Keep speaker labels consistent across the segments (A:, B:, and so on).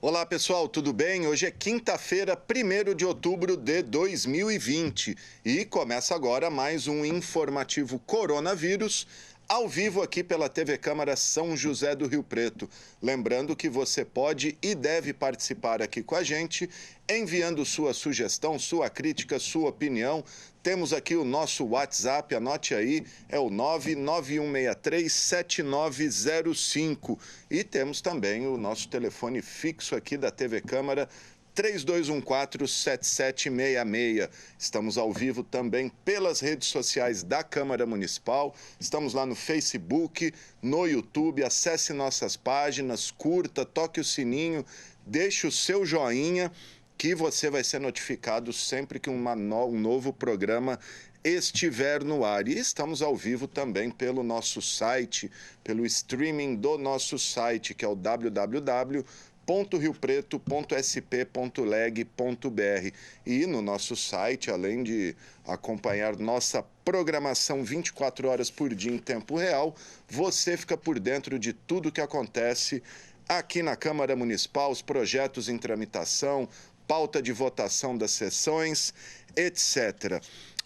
A: Olá pessoal, tudo bem? Hoje é quinta-feira, 1º de outubro de 2020 e começa agora mais um informativo coronavírus ao vivo aqui pela TV Câmara São José do Rio Preto. Lembrando que você pode e deve participar aqui com a gente, enviando sua sugestão, sua crítica, sua opinião. Temos aqui o nosso WhatsApp, anote aí, é o 991637905. E temos também o nosso telefone fixo aqui da TV Câmara, 3214-7766. Estamos ao vivo também pelas redes sociais da Câmara Municipal. Estamos lá no Facebook, no YouTube. Acesse nossas páginas, curta, toque o sininho, deixe o seu joinha, que você vai ser notificado sempre que um novo programa estiver no ar. E estamos ao vivo também pelo nosso site, pelo streaming do nosso site, que é o www.riopreto.sp.leg.br. E no nosso site, além de acompanhar nossa programação 24 horas por dia em tempo real, você fica por dentro de tudo que acontece aqui na Câmara Municipal, os projetos em tramitação, pauta de votação das sessões, etc.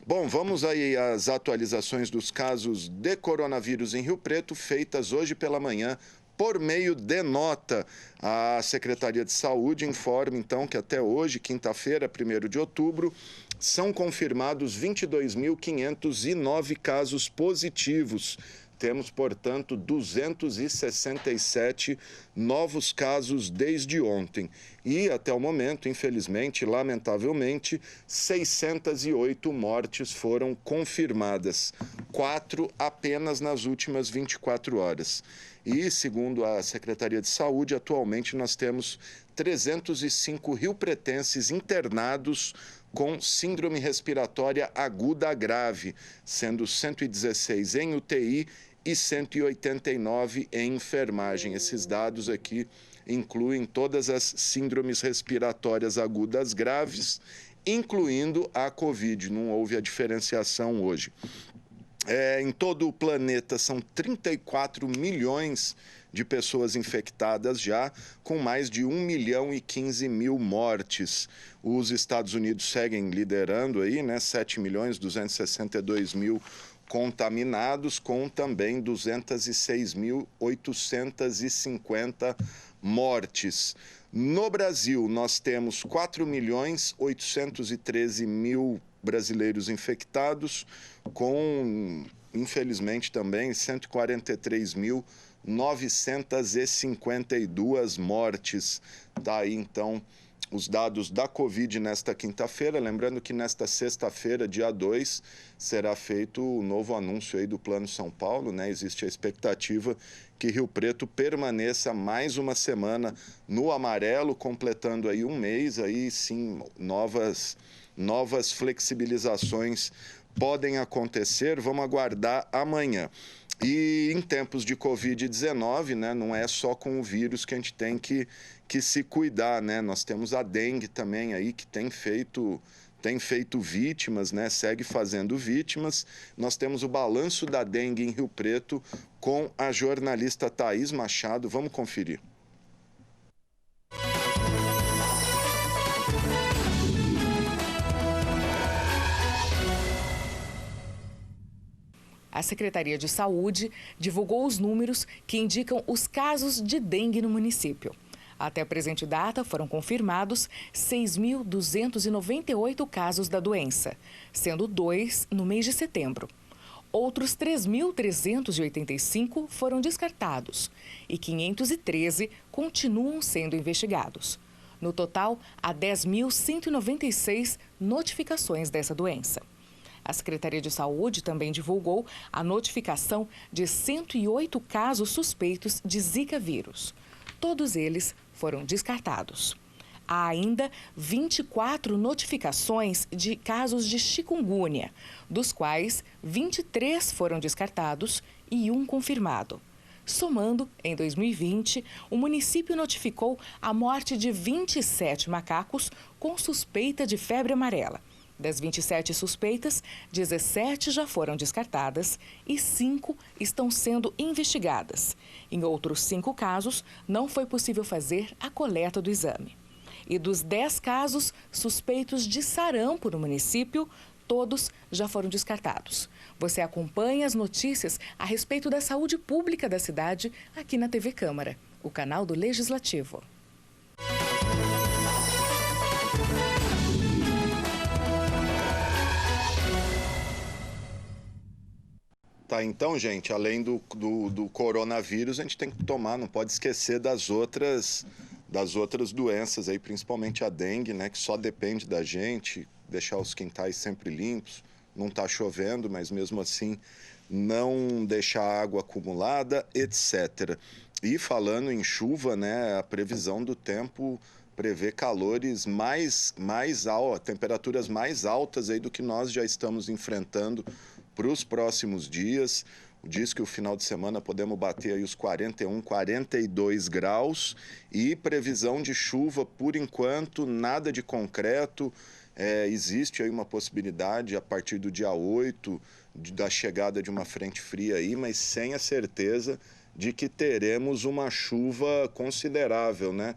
A: Bom, vamos aí às atualizações dos casos de coronavírus em Rio Preto, feitas hoje pela manhã por meio de nota. A Secretaria de Saúde informa, então, que até hoje, quinta-feira, 1º de outubro, são confirmados 22.509 casos positivos. Temos, portanto, 267 novos casos desde ontem. E, até o momento, infelizmente, lamentavelmente, 608 mortes foram confirmadas. 4 apenas nas últimas 24 horas. E, segundo a Secretaria de Saúde, atualmente nós temos 305 riopretenses internados com síndrome respiratória aguda grave, sendo 116 em UTI e 189 em enfermagem. Esses dados aqui incluem todas as síndromes respiratórias agudas graves, incluindo a Covid. Não houve a diferenciação hoje. Em todo o planeta são 34 milhões de pessoas infectadas já, com mais de 1.015.000 mortes. Os Estados Unidos seguem liderando aí, né? 7.262.000 contaminados, com também 206.850 mortes. No Brasil, nós temos 4.813.000 brasileiros infectados, com, infelizmente, também 143.952 mortes. Daí, então, os dados da Covid nesta quinta-feira. Lembrando que nesta sexta-feira, dia 2, será feito o novo anúncio aí do Plano São Paulo, né? Existe a expectativa que Rio Preto permaneça mais uma semana no amarelo, completando aí um mês, aí sim, novas flexibilizações podem acontecer. Vamos aguardar amanhã. E em tempos de Covid-19, né, não é só com o vírus que a gente tem que se cuidar, né? Nós temos a dengue também aí, que tem feito vítimas, né? Segue fazendo vítimas. Nós temos o balanço da dengue em Rio Preto com a jornalista Thaís Machado. Vamos conferir.
B: A Secretaria de Saúde divulgou os números que indicam os casos de dengue no município. Até a presente data, foram confirmados 6.298 casos da doença, sendo 2 no mês de setembro. Outros 3.385 foram descartados e 513 continuam sendo investigados. No total, há 10.196 notificações dessa doença. A Secretaria de Saúde também divulgou a notificação de 108 casos suspeitos de Zika vírus. Todos eles foram descartados. Há ainda 24 notificações de casos de chikungunya, dos quais 23 foram descartados e 1 confirmado. Somando, em 2020, o município notificou a morte de 27 macacos com suspeita de febre amarela. Das 27 suspeitas, 17 já foram descartadas e 5 estão sendo investigadas. Em outros 5 casos, não foi possível fazer a coleta do exame. E dos 10 casos suspeitos de sarampo no município, todos já foram descartados. Você acompanha as notícias a respeito da saúde pública da cidade aqui na TV Câmara, o canal do Legislativo.
A: Tá, então, gente, além do coronavírus, a gente tem que tomar, não pode esquecer das outras doenças aí, principalmente a dengue, né, que só depende da gente, deixar os quintais sempre limpos, não está chovendo, mas mesmo assim não deixar água acumulada, etc. E falando em chuva, né, a previsão do tempo prevê calores temperaturas mais altas aí do que nós já estamos enfrentando para os próximos dias. Diz que o final de semana podemos bater aí os 41, 42 graus e previsão de chuva, por enquanto, nada de concreto. Existe aí uma possibilidade a partir do dia 8 da chegada de uma frente fria aí, mas sem a certeza de que teremos uma chuva considerável, né?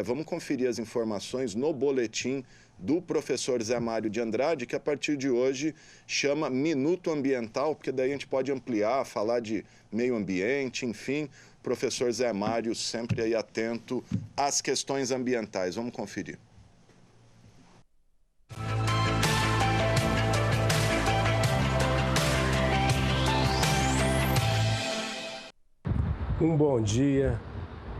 A: Vamos conferir as informações no boletim do professor Zé Mário de Andrade, que a partir de hoje chama Minuto Ambiental, porque daí a gente pode ampliar, falar de meio ambiente, enfim. Professor Zé Mário sempre aí atento às questões ambientais. Vamos conferir.
C: Um bom dia,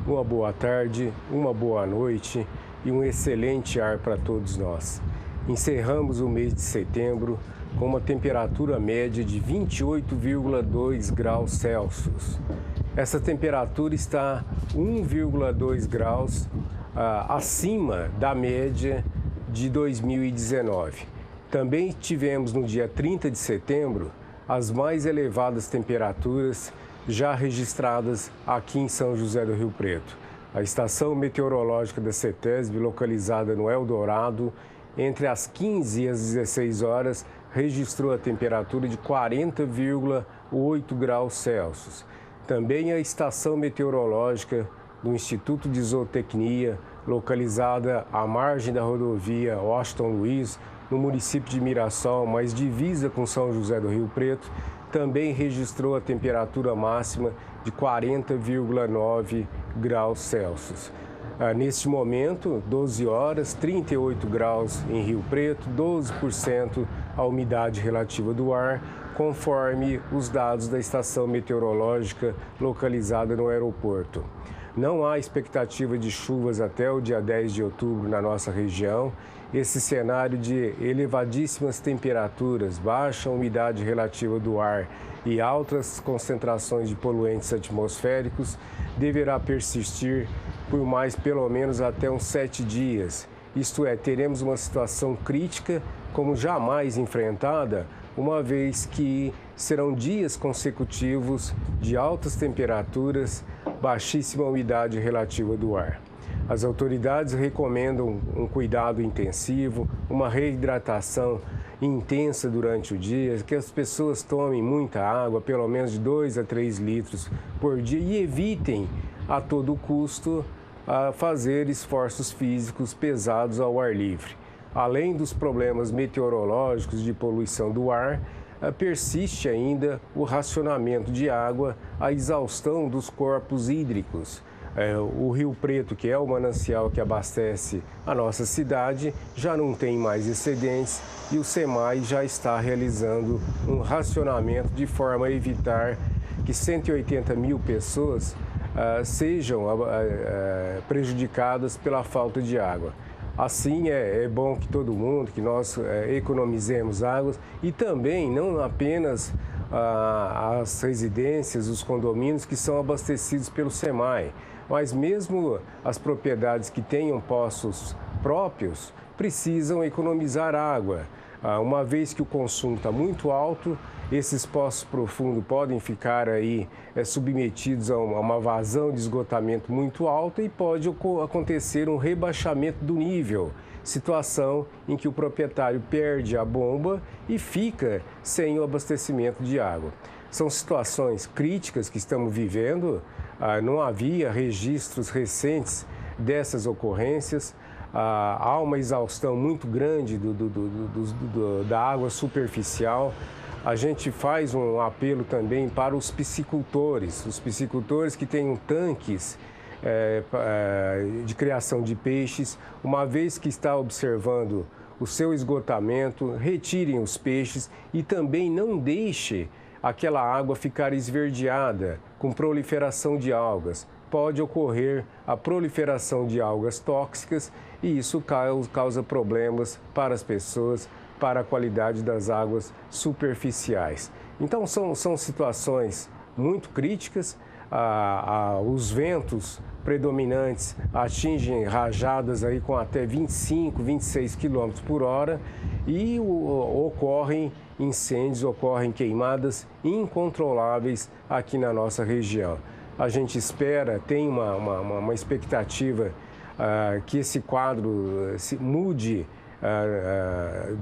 C: uma boa tarde, uma boa noite e um excelente ar para todos nós. Encerramos o mês de setembro com uma temperatura média de 28,2 graus Celsius. Essa temperatura está 1,2 graus acima da média de 2019. Também tivemos no dia 30 de setembro as mais elevadas temperaturas já registradas aqui em São José do Rio Preto. A estação meteorológica da CETESB, localizada no Eldorado, entre as 15 e as 16 horas, registrou a temperatura de 40,8 graus Celsius. Também a estação meteorológica do Instituto de Zootecnia, localizada à margem da rodovia Washington Luiz, no município de Mirassol, mas divisa com São José do Rio Preto, também registrou a temperatura máxima de 40,9 graus Celsius. Neste momento, 12 horas, 38 graus em Rio Preto, 12% a umidade relativa do ar, conforme os dados da estação meteorológica localizada no aeroporto. Não há expectativa de chuvas até o dia 10 de outubro na nossa região. Esse cenário de elevadíssimas temperaturas, baixa umidade relativa do ar e altas concentrações de poluentes atmosféricos deverá persistir por mais pelo menos até uns 7 dias. Isto é, teremos uma situação crítica como jamais enfrentada, uma vez que serão dias consecutivos de altas temperaturas, baixíssima umidade relativa do ar. As autoridades recomendam um cuidado intensivo, uma reidratação intensa durante o dia, que as pessoas tomem muita água, pelo menos de 2 a 3 litros por dia, e evitem a todo custo fazer esforços físicos pesados ao ar livre. Além dos problemas meteorológicos de poluição do ar, persiste ainda o racionamento de água, a exaustão dos corpos hídricos. O Rio Preto, que é o manancial que abastece a nossa cidade, já não tem mais excedentes e o SEMAI já está realizando um racionamento de forma a evitar que 180 mil pessoas sejam prejudicadas pela falta de água. Assim, é bom que todo mundo, que nós economizemos água e também não apenas as residências, os condomínios que são abastecidos pelo SEMAI, mas mesmo as propriedades que tenham poços próprios precisam economizar água. Uma vez que o consumo está muito alto, esses poços profundos podem ficar aí submetidos a uma vazão de esgotamento muito alta e pode acontecer um rebaixamento do nível, situação em que o proprietário perde a bomba e fica sem o abastecimento de água. São situações críticas que estamos vivendo, não havia registros recentes dessas ocorrências. Há uma exaustão muito grande da água superficial. A gente faz um apelo também para os piscicultores que tenham tanques de criação de peixes. Uma vez que está observando o seu esgotamento, retirem os peixes e também não deixe aquela água ficar esverdeada com proliferação de algas. Pode ocorrer a proliferação de algas tóxicas e isso causa problemas para as pessoas, para a qualidade das águas superficiais. Então, são situações muito críticas. Os ventos predominantes atingem rajadas aí com até 25, 26 km por hora e ocorrem incêndios, ocorrem queimadas incontroláveis aqui na nossa região. A gente espera, tem uma expectativa que esse quadro se mude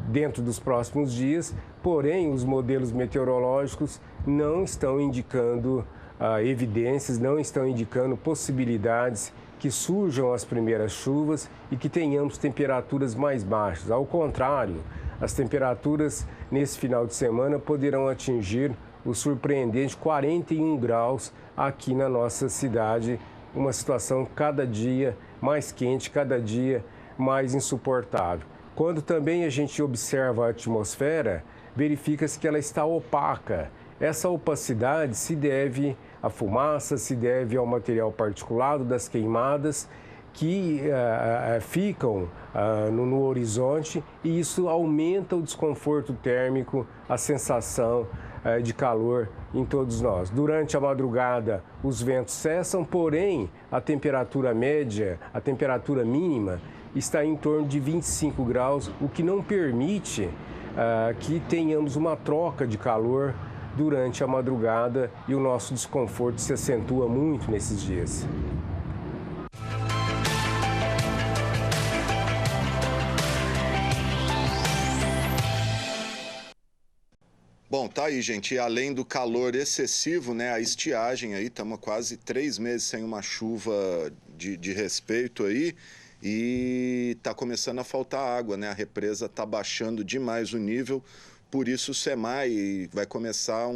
C: dentro dos próximos dias, porém os modelos meteorológicos não estão indicando evidências, não estão indicando possibilidades que surjam as primeiras chuvas e que tenhamos temperaturas mais baixas. Ao contrário, as temperaturas nesse final de semana poderão atingir o surpreendente 41 graus aqui na nossa cidade, uma situação cada dia mais quente, cada dia mais insuportável. Quando também a gente observa a atmosfera, verifica-se que ela está opaca. Essa opacidade se deve à fumaça, se deve ao material particulado das queimadas que ficam no horizonte e isso aumenta o desconforto térmico, a sensação de calor em todos nós. Durante a madrugada, os ventos cessam, porém, a temperatura média, a temperatura mínima, está em torno de 25 graus, o que não permite que tenhamos uma troca de calor durante a madrugada e o nosso desconforto se acentua muito nesses dias.
A: Bom, tá aí, gente. E além do calor excessivo, né, a estiagem aí, estamos quase 3 meses sem uma chuva de respeito aí e está começando a faltar água, né? A represa está baixando demais o nível, por isso o SEMAI vai começar,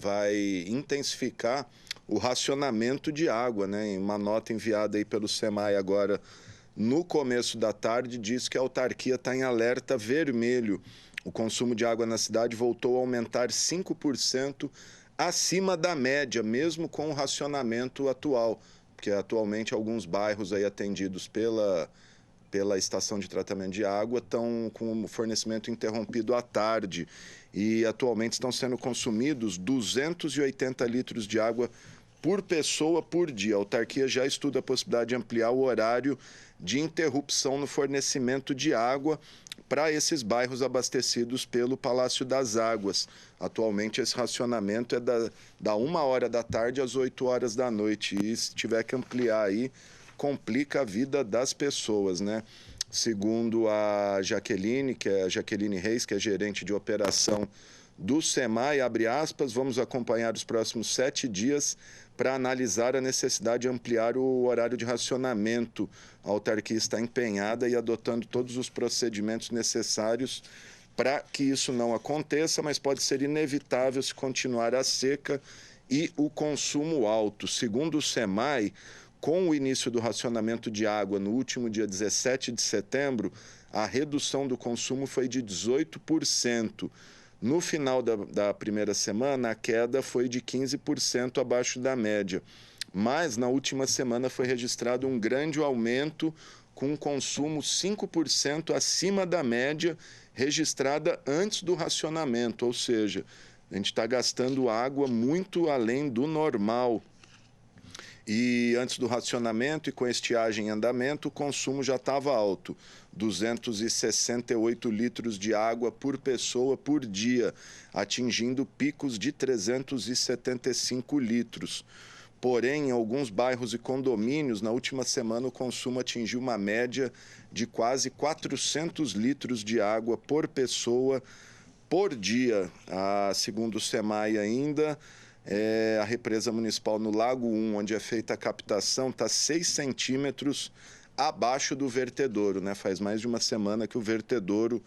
A: vai intensificar o racionamento de água, né? Em uma nota enviada aí pelo SEMAI agora no começo da tarde, diz que a autarquia está em alerta vermelho. O consumo de água na cidade voltou a aumentar 5% acima da média, mesmo com o racionamento atual, porque atualmente alguns bairros aí atendidos pela estação de tratamento de água estão com o fornecimento interrompido à tarde e atualmente estão sendo consumidos 280 litros de água por pessoa por dia. A autarquia já estuda a possibilidade de ampliar o horário de interrupção no fornecimento de água para esses bairros abastecidos pelo Palácio das Águas. Atualmente esse racionamento é da 1h da tarde às 8h da noite e se tiver que ampliar aí, complica a vida das pessoas, né? Segundo a Jaqueline, que é a Jaqueline Reis, que é gerente de operação do SEMAI, abre aspas, vamos acompanhar os próximos 7 dias para analisar a necessidade de ampliar o horário de racionamento. A autarquia está empenhada e adotando todos os procedimentos necessários para que isso não aconteça, mas pode ser inevitável se continuar a seca e o consumo alto. Segundo o SEMAI, com o início do racionamento de água no último dia 17 de setembro, a redução do consumo foi de 18%. No final da primeira semana, a queda foi de 15% abaixo da média. Mas, na última semana, foi registrado um grande aumento com um consumo 5% acima da média registrada antes do racionamento. Ou seja, a gente está gastando água muito além do normal. E antes do racionamento e com estiagem em andamento, o consumo já estava alto, 268 litros de água por pessoa por dia, atingindo picos de 375 litros. Porém, em alguns bairros e condomínios, na última semana o consumo atingiu uma média de quase 400 litros de água por pessoa por dia. Segundo o SEMAI ainda, a represa municipal no Lago 1, onde é feita a captação, está 6 centímetros abaixo do vertedouro, né? Faz mais de uma semana que o vertedouro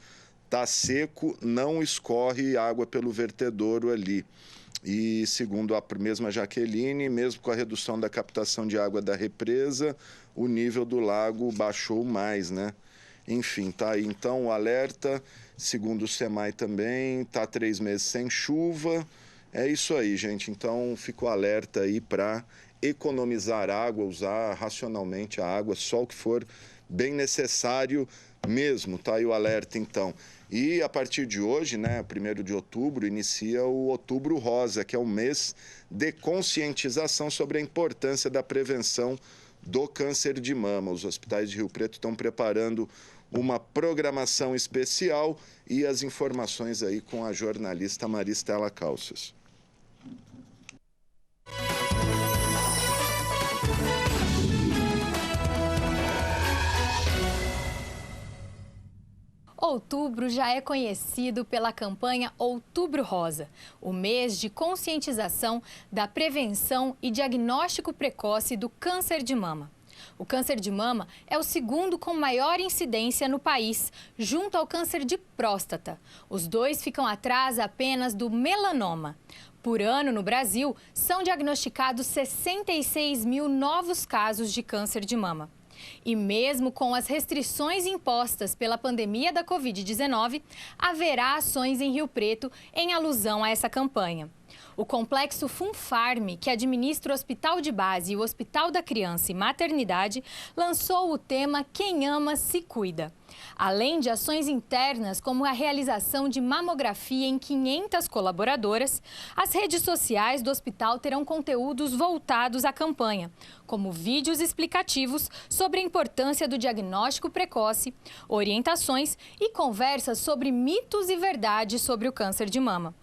A: está seco, não escorre água pelo vertedouro ali. E segundo a mesma Jaqueline, mesmo com a redução da captação de água da represa, o nível do lago baixou mais, né? Enfim, tá aí então o alerta, segundo o SEMAI também, tá 3 meses sem chuva. É isso aí, gente. Então, fica o alerta aí para economizar água, usar racionalmente a água, só o que for bem necessário mesmo, tá aí o alerta, então. E a partir de hoje, né, 1º de outubro, inicia o Outubro Rosa, que é um mês de conscientização sobre a importância da prevenção do câncer de mama. Os hospitais de Rio Preto estão preparando uma programação especial e as informações aí com a jornalista Maristela Calças.
D: Outubro já é conhecido pela campanha Outubro Rosa, o mês de conscientização da prevenção e diagnóstico precoce do câncer de mama. O câncer de mama é o segundo com maior incidência no país, junto ao câncer de próstata. Os dois ficam atrás apenas do melanoma. Por ano, no Brasil, são diagnosticados 66 mil novos casos de câncer de mama. E mesmo com as restrições impostas pela pandemia da Covid-19, haverá ações em Rio Preto em alusão a essa campanha. O complexo Funfarm, que administra o Hospital de Base e o Hospital da Criança e Maternidade, lançou o tema Quem Ama Se Cuida. Além de ações internas, como a realização de mamografia em 500 colaboradoras, as redes sociais do hospital terão conteúdos voltados à campanha, como vídeos explicativos sobre a importância do diagnóstico precoce, orientações e conversas sobre mitos e verdades sobre o câncer de mama.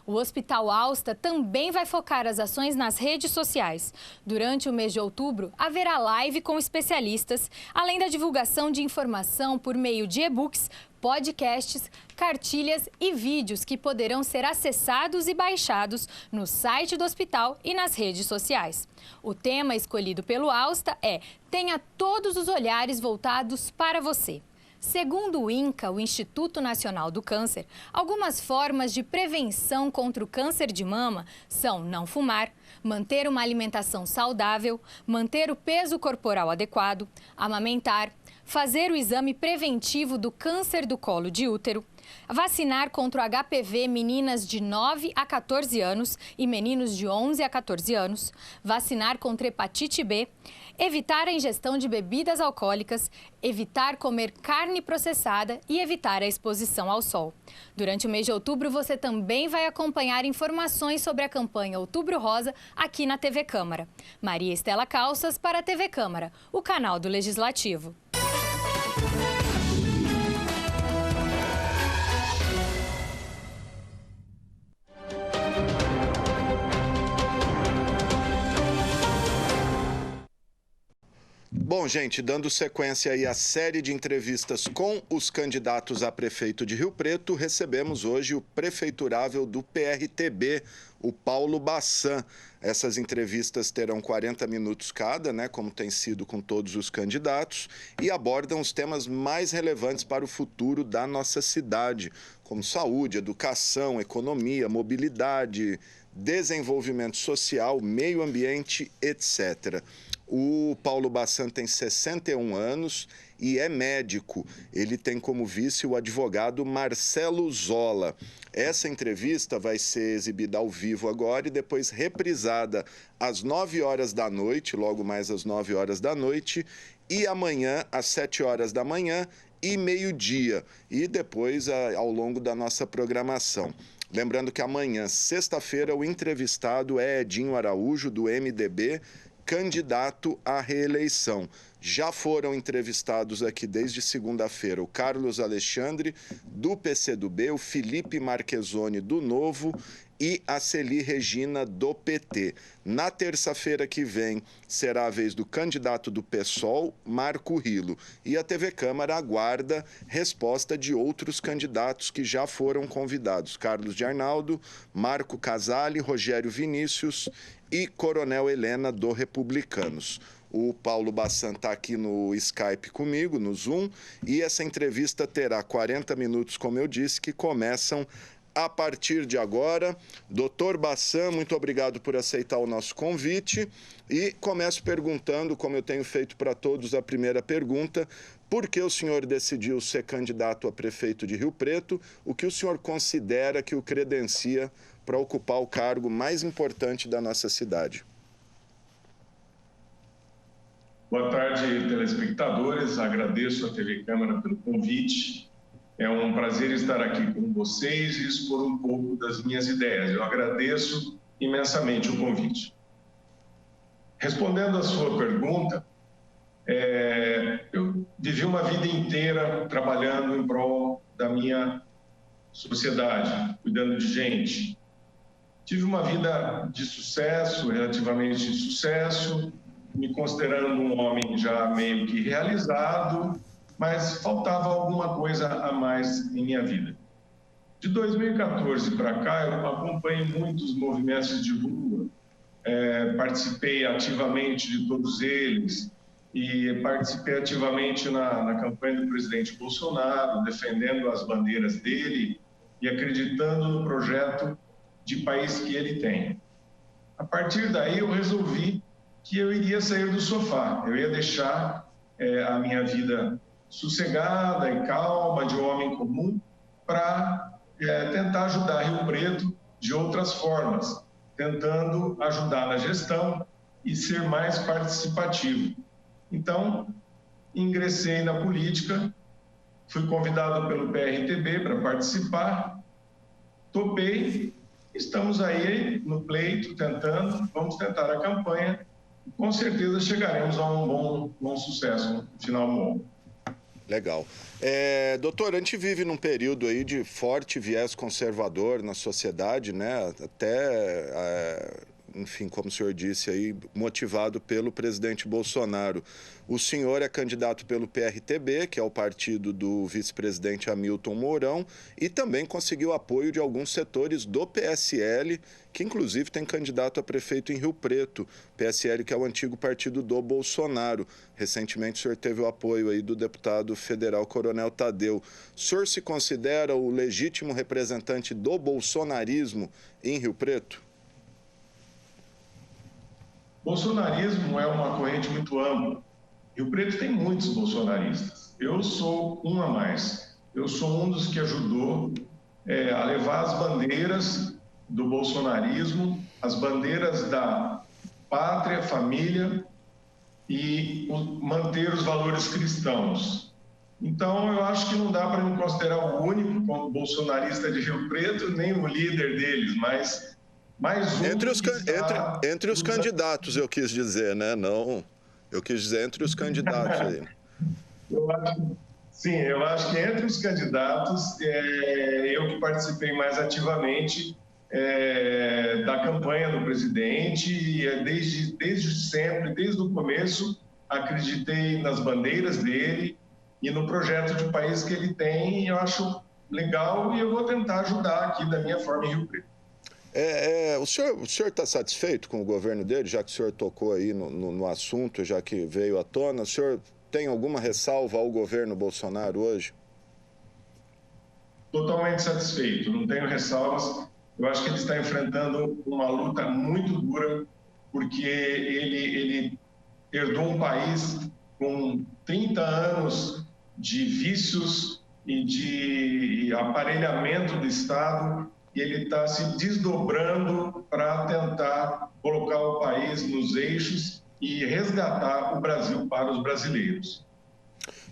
D: O Hospital Alsta também vai focar as ações nas redes sociais. Durante o mês de outubro, haverá live com especialistas, além da divulgação de informação por meio de e-books, podcasts, cartilhas e vídeos que poderão ser acessados e baixados no site do hospital e nas redes sociais. O tema escolhido pelo Alsta é Tenha todos os olhares voltados para você. Segundo o INCA, o Instituto Nacional do Câncer, algumas formas de prevenção contra o câncer de mama são não fumar, manter uma alimentação saudável, manter o peso corporal adequado, amamentar, fazer o exame preventivo do câncer do colo de útero, vacinar contra o HPV meninas de 9 a 14 anos e meninos de 11 a 14 anos, vacinar contra hepatite B, evitar a ingestão de bebidas alcoólicas, evitar comer carne processada e evitar a exposição ao sol. Durante o mês de outubro, você também vai acompanhar informações sobre a campanha Outubro Rosa aqui na TV Câmara. Maria Estela Calças para a TV Câmara, o canal do Legislativo.
A: Bom, gente, dando sequência aí à série de entrevistas com os candidatos a prefeito de Rio Preto, recebemos hoje o prefeiturável do PRTB, o Paulo Bassan. Essas entrevistas terão 40 minutos cada, né, como tem sido com todos os candidatos, e abordam os temas mais relevantes para o futuro da nossa cidade, como saúde, educação, economia, mobilidade, desenvolvimento social, meio ambiente, etc. O Paulo Bassan tem 61 anos e é médico. Ele tem como vice o advogado Marcelo Zola. Essa entrevista vai ser exibida ao vivo agora e depois reprisada às 9 horas da noite, logo mais às 9 horas da noite, e amanhã às 7 horas da manhã e meio-dia, e depois ao longo da nossa programação. Lembrando que amanhã, sexta-feira, o entrevistado é Edinho Araújo, do MDB, candidato à reeleição. Já foram entrevistados aqui desde segunda-feira o Carlos Alexandre, do PCdoB, o Felipe Marchesoni, do Novo, e a Celi Regina, do PT. Na terça-feira que vem, será a vez do candidato do PSOL, Marco Rilo. E a TV Câmara aguarda resposta de outros candidatos que já foram convidados. Carlos de Arnaldo, Marco Casale, Rogério Vinícius e Coronel Helena, do Republicanos. O Paulo Bassan está aqui no Skype comigo, no Zoom, e essa entrevista terá 40 minutos, como eu disse, que começam a partir de agora. Doutor Bassan, muito obrigado por aceitar o nosso convite. E começo perguntando, como eu tenho feito para todos, a primeira pergunta: por que o senhor decidiu ser candidato a prefeito de Rio Preto? O que o senhor considera que o credencia para ocupar o cargo mais importante da nossa cidade?
E: Boa tarde, telespectadores. Agradeço à TV Câmara pelo convite. É um prazer estar aqui com vocês e expor um pouco das minhas ideias. Eu agradeço imensamente o convite. Respondendo à sua pergunta, eu vivi uma vida inteira trabalhando em prol da minha sociedade, cuidando de gente. Tive uma vida de sucesso, relativamente de sucesso, me considerando um homem já meio que realizado, mas faltava alguma coisa a mais em minha vida. De 2014 para cá, eu acompanhei muitos movimentos de rua, participei ativamente de todos eles e participei ativamente na campanha do presidente Bolsonaro, defendendo as bandeiras dele e acreditando no projeto de país que ele tem. A partir daí, eu resolvi que eu iria sair do sofá, eu ia deixar a minha vida sossegada e calma, de homem comum, para tentar ajudar Rio Preto de outras formas, tentando ajudar na gestão e ser mais participativo. Então, ingressei na política, fui convidado pelo PRTB para participar, topei, estamos aí no pleito, vamos tentar a campanha, e com certeza chegaremos a um bom sucesso no final bom.
A: Legal. Doutor, a gente vive num período aí de forte viés conservador na sociedade, né? Até, enfim, como o senhor disse aí, motivado pelo presidente Bolsonaro. O senhor é candidato pelo PRTB, que é o partido do vice-presidente Hamilton Mourão, e também conseguiu apoio de alguns setores do PSL, que inclusive tem candidato a prefeito em Rio Preto. PSL, que é o antigo partido do Bolsonaro. Recentemente o senhor teve o apoio aí do deputado federal Coronel Tadeu. O senhor se considera o legítimo representante do bolsonarismo em Rio Preto?
E: Bolsonarismo é uma corrente muito ampla. Rio Preto tem muitos bolsonaristas. Eu sou um a mais. Eu sou um dos que ajudou a levar as bandeiras do bolsonarismo, as bandeiras da pátria, família e manter os valores cristãos. Então, eu acho que não dá para me considerar o único bolsonarista de Rio Preto, nem o líder deles, mas mais um...
A: Entre os candidatos, eu quis dizer, né? Não... Eu quis dizer entre os candidatos aí.
E: Eu acho que entre os candidatos, eu que participei mais ativamente da campanha do presidente, e desde sempre, desde o começo, acreditei nas bandeiras dele e no projeto de país que ele tem, eu acho legal e eu vou tentar ajudar aqui da minha forma em Rio Preto.
A: O senhor está satisfeito com o governo dele, já que o senhor tocou aí no assunto, já que veio à tona? O senhor tem alguma ressalva ao governo Bolsonaro hoje?
E: Totalmente satisfeito, não tenho ressalvas. Eu acho que ele está enfrentando uma luta muito dura, porque ele herdou um país com 30 anos de vícios e de aparelhamento do Estado, e ele está se desdobrando para tentar colocar o país nos eixos e resgatar o Brasil para os brasileiros.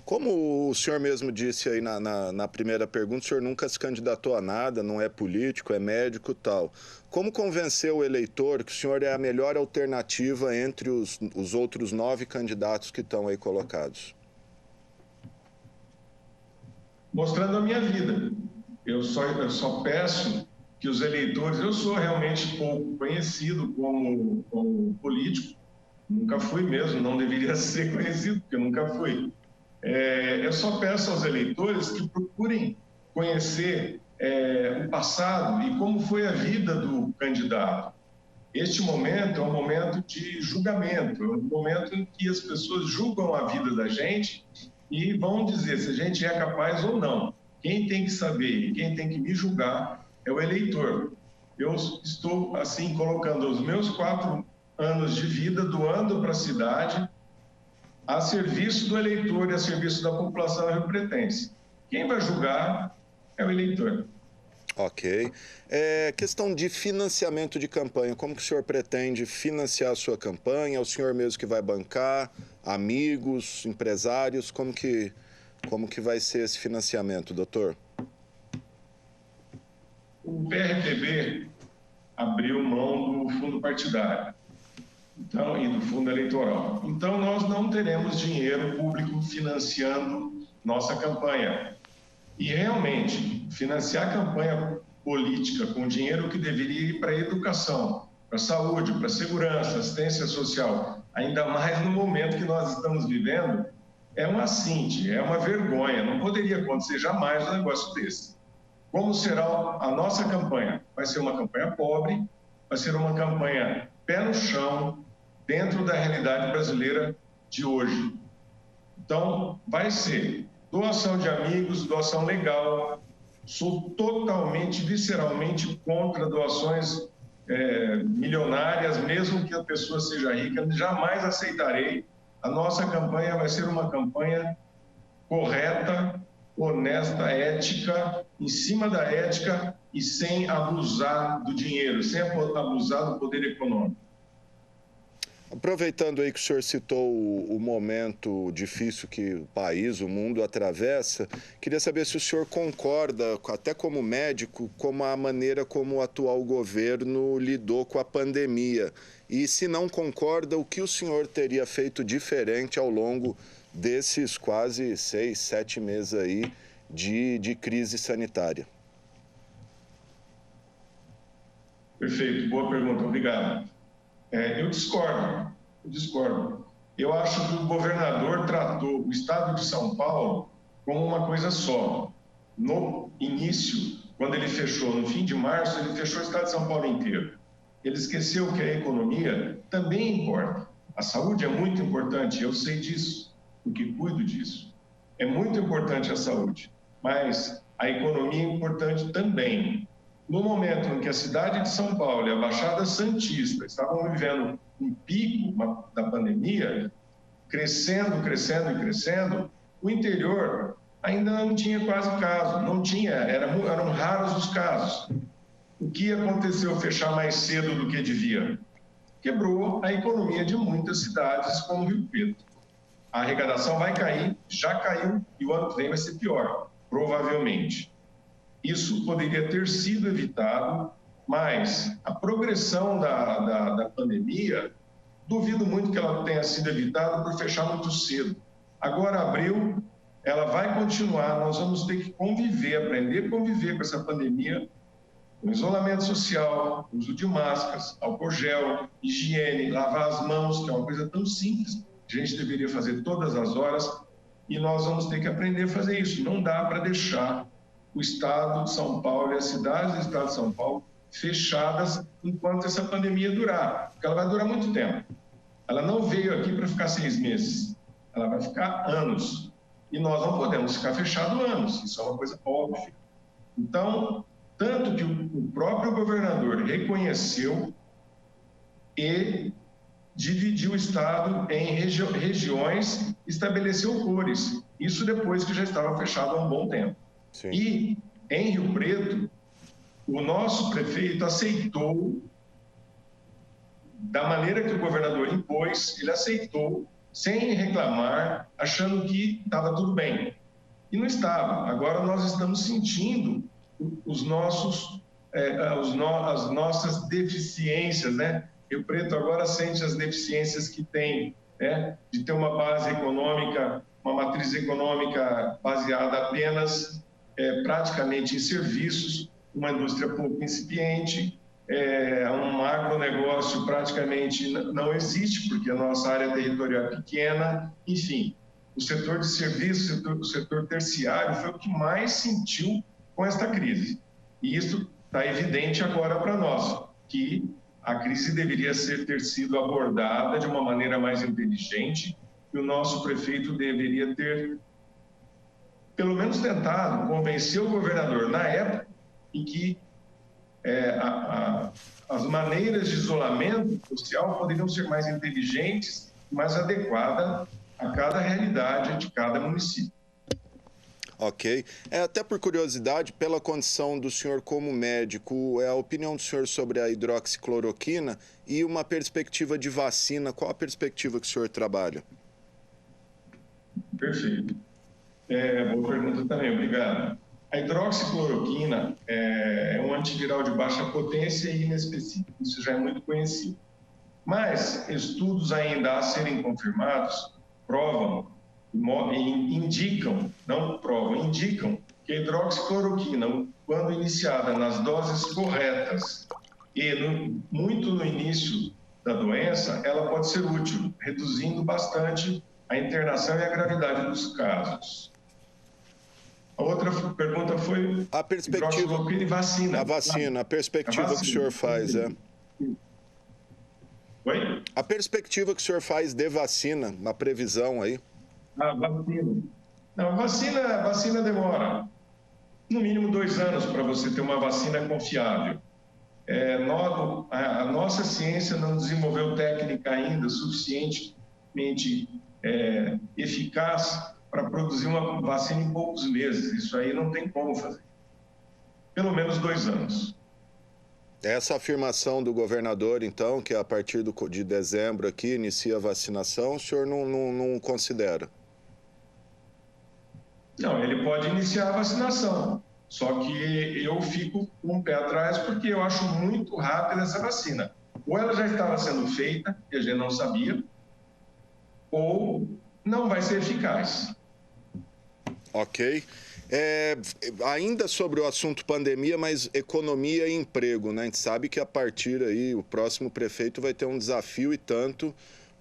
A: Como o senhor mesmo disse aí na primeira pergunta, o senhor nunca se candidatou a nada, não é político, é médico e tal. Como convencer o eleitor que o senhor é a melhor alternativa entre os outros 9 candidatos que estão aí colocados?
E: Mostrando a minha vida. Eu só peço que os eleitores... Eu sou realmente pouco conhecido como político, nunca fui mesmo, não deveria ser conhecido, porque nunca fui. Eu só peço aos eleitores que procurem conhecer o passado e como foi a vida do candidato. Este momento é um momento de julgamento, é um momento em que as pessoas julgam a vida da gente e vão dizer se a gente é capaz ou não. Quem tem que saber e quem tem que me julgar é o eleitor. Eu estou, assim, colocando os meus 4 anos de vida, doando para a cidade, a serviço do eleitor e a serviço da população riopretense. Quem vai julgar é o eleitor.
A: Ok. Questão de financiamento de campanha. Como que o senhor pretende financiar a sua campanha? É o senhor mesmo que vai bancar? Amigos, empresários? Como que vai ser esse financiamento, doutor?
E: O PRTB abriu mão do fundo partidário e do fundo eleitoral. Então, nós não teremos dinheiro público financiando nossa campanha. E, realmente, financiar a campanha política com dinheiro que deveria ir para a educação, para a saúde, para a segurança, assistência social, ainda mais no momento que nós estamos vivendo, é um assinte, é uma vergonha. Não poderia acontecer jamais um negócio desse. Como será a nossa campanha? Vai ser uma campanha pobre, vai ser uma campanha pé no chão, dentro da realidade brasileira de hoje. Então, vai ser doação de amigos, doação legal. Sou totalmente, visceralmente contra doações milionárias, mesmo que a pessoa seja rica, jamais aceitarei. A nossa campanha vai ser uma campanha correta, honesta, ética, em cima da ética e sem abusar do dinheiro, sem abusar do poder econômico.
A: Aproveitando aí que o senhor citou o momento difícil que o país, o mundo atravessa, queria saber se o senhor concorda, até como médico, com a maneira como o atual governo lidou com a pandemia. E se não concorda, o que o senhor teria feito diferente ao longo desses quase 6, 7 meses aí de crise sanitária?
E: Perfeito, boa pergunta, obrigado. Eu discordo. Eu acho que o governador tratou o estado de São Paulo como uma coisa só. No início, quando ele fechou, no fim de março, ele fechou o estado de São Paulo inteiro. Ele esqueceu que a economia também importa. A saúde é muito importante, eu sei disso, porque cuido disso. É muito importante a saúde, mas a economia é importante também. No momento em que a cidade de São Paulo e a Baixada Santista estavam vivendo um pico da pandemia, crescendo, o interior ainda não tinha quase caso, eram raros os casos. O que aconteceu fechar mais cedo do que devia? Quebrou a economia de muitas cidades como Rio Preto. A arrecadação vai cair, já caiu, e o ano que vem vai ser pior, provavelmente. Isso poderia ter sido evitado, mas a progressão da pandemia, duvido muito que ela tenha sido evitada por fechar muito cedo. Agora abriu, ela vai continuar, nós vamos ter que aprender a conviver com essa pandemia, com isolamento social, uso de máscaras, álcool gel, higiene, lavar as mãos, que é uma coisa tão simples, que a gente deveria fazer todas as horas, e nós vamos ter que aprender a fazer isso. Não dá para deixar o estado de São Paulo e as cidades do estado de São Paulo fechadas enquanto essa pandemia durar, porque ela vai durar muito tempo. Ela não veio aqui para ficar 6 meses, ela vai ficar anos. E nós não podemos ficar fechados anos, isso é uma coisa óbvia. Então, tanto que o próprio governador reconheceu e dividiu o estado em regiões, estabeleceu cores. Isso depois que já estava fechado há um bom tempo. Sim. E, em Rio Preto, o nosso prefeito aceitou, da maneira que o governador impôs, ele aceitou sem reclamar, achando que estava tudo bem. E não estava. Agora nós estamos sentindo as nossas deficiências, né? Rio Preto agora sente as deficiências que tem, né? De ter uma base econômica, uma matriz econômica baseada apenas praticamente em serviços, uma indústria pouco incipiente, um agronegócio praticamente não existe, porque a nossa área territorial é pequena, enfim. O setor de serviços, o setor terciário foi o que mais sentiu com esta crise. E isso está evidente agora para nós, que a crise deveria ter sido abordada de uma maneira mais inteligente, e o nosso prefeito deveria ter, pelo menos, tentado convencer o governador, na época em que as maneiras de isolamento social poderiam ser mais inteligentes, mais adequadas a cada realidade de cada município.
A: Ok. Até por curiosidade, pela condição do senhor como médico, a opinião do senhor sobre a hidroxicloroquina e uma perspectiva de vacina, qual a perspectiva que o senhor trabalha?
E: Perfeito. Boa pergunta também, obrigado. A hidroxicloroquina é um antiviral de baixa potência e inespecífico, isso já é muito conhecido. Mas estudos ainda a serem confirmados provam, indicam, não provam, indicam que a hidroxicloroquina, quando iniciada nas doses corretas e muito no início da doença, ela pode ser útil, reduzindo bastante a internação e a gravidade dos casos. A outra pergunta foi
A: a perspectiva
E: e vacina.
A: A perspectiva que o senhor faz,
E: Oi?
A: A perspectiva que o senhor faz de vacina, uma previsão aí.
E: Vacina. Não, vacina demora no mínimo 2 anos para você ter uma vacina confiável. A nossa ciência não desenvolveu técnica ainda suficientemente eficaz para produzir uma vacina em poucos meses. Isso aí não tem como fazer. Pelo menos 2 anos.
A: Essa afirmação do governador, então, que a partir de dezembro aqui inicia a vacinação, o senhor não considera?
E: Não, ele pode iniciar a vacinação, só que eu fico com o pé atrás porque eu acho muito rápida essa vacina. Ou ela já estava sendo feita, e a gente não sabia, ou não vai ser eficaz.
A: Ok. Ainda sobre o assunto pandemia, mas economia e emprego, né? A gente sabe que a partir aí, o próximo prefeito vai ter um desafio e tanto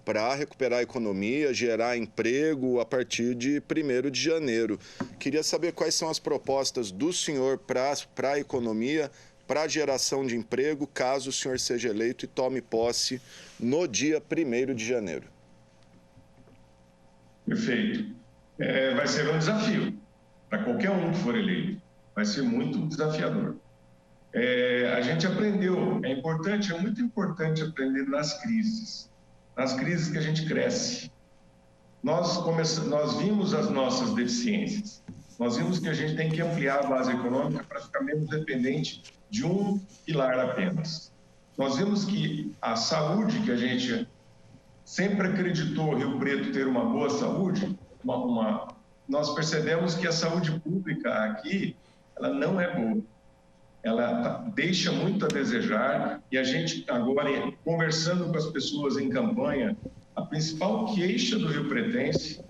A: para recuperar a economia, gerar emprego a partir de 1º de janeiro. Queria saber quais são as propostas do senhor para a economia, para a geração de emprego, caso o senhor seja eleito e tome posse no dia 1º de janeiro.
E: Perfeito. Vai ser um desafio para qualquer um que for eleito. Vai ser muito desafiador. A gente aprendeu, muito importante aprender nas crises que a gente cresce. Nós vimos as nossas deficiências, nós vimos que a gente tem que ampliar a base econômica para ficar menos dependente de um pilar apenas. Nós vimos que a saúde, que a gente sempre acreditou Rio Preto ter uma boa saúde, nós percebemos que a saúde pública aqui, ela não é boa. Ela deixa muito a desejar, e a gente agora, conversando com as pessoas em campanha, a principal queixa do Rio Pretense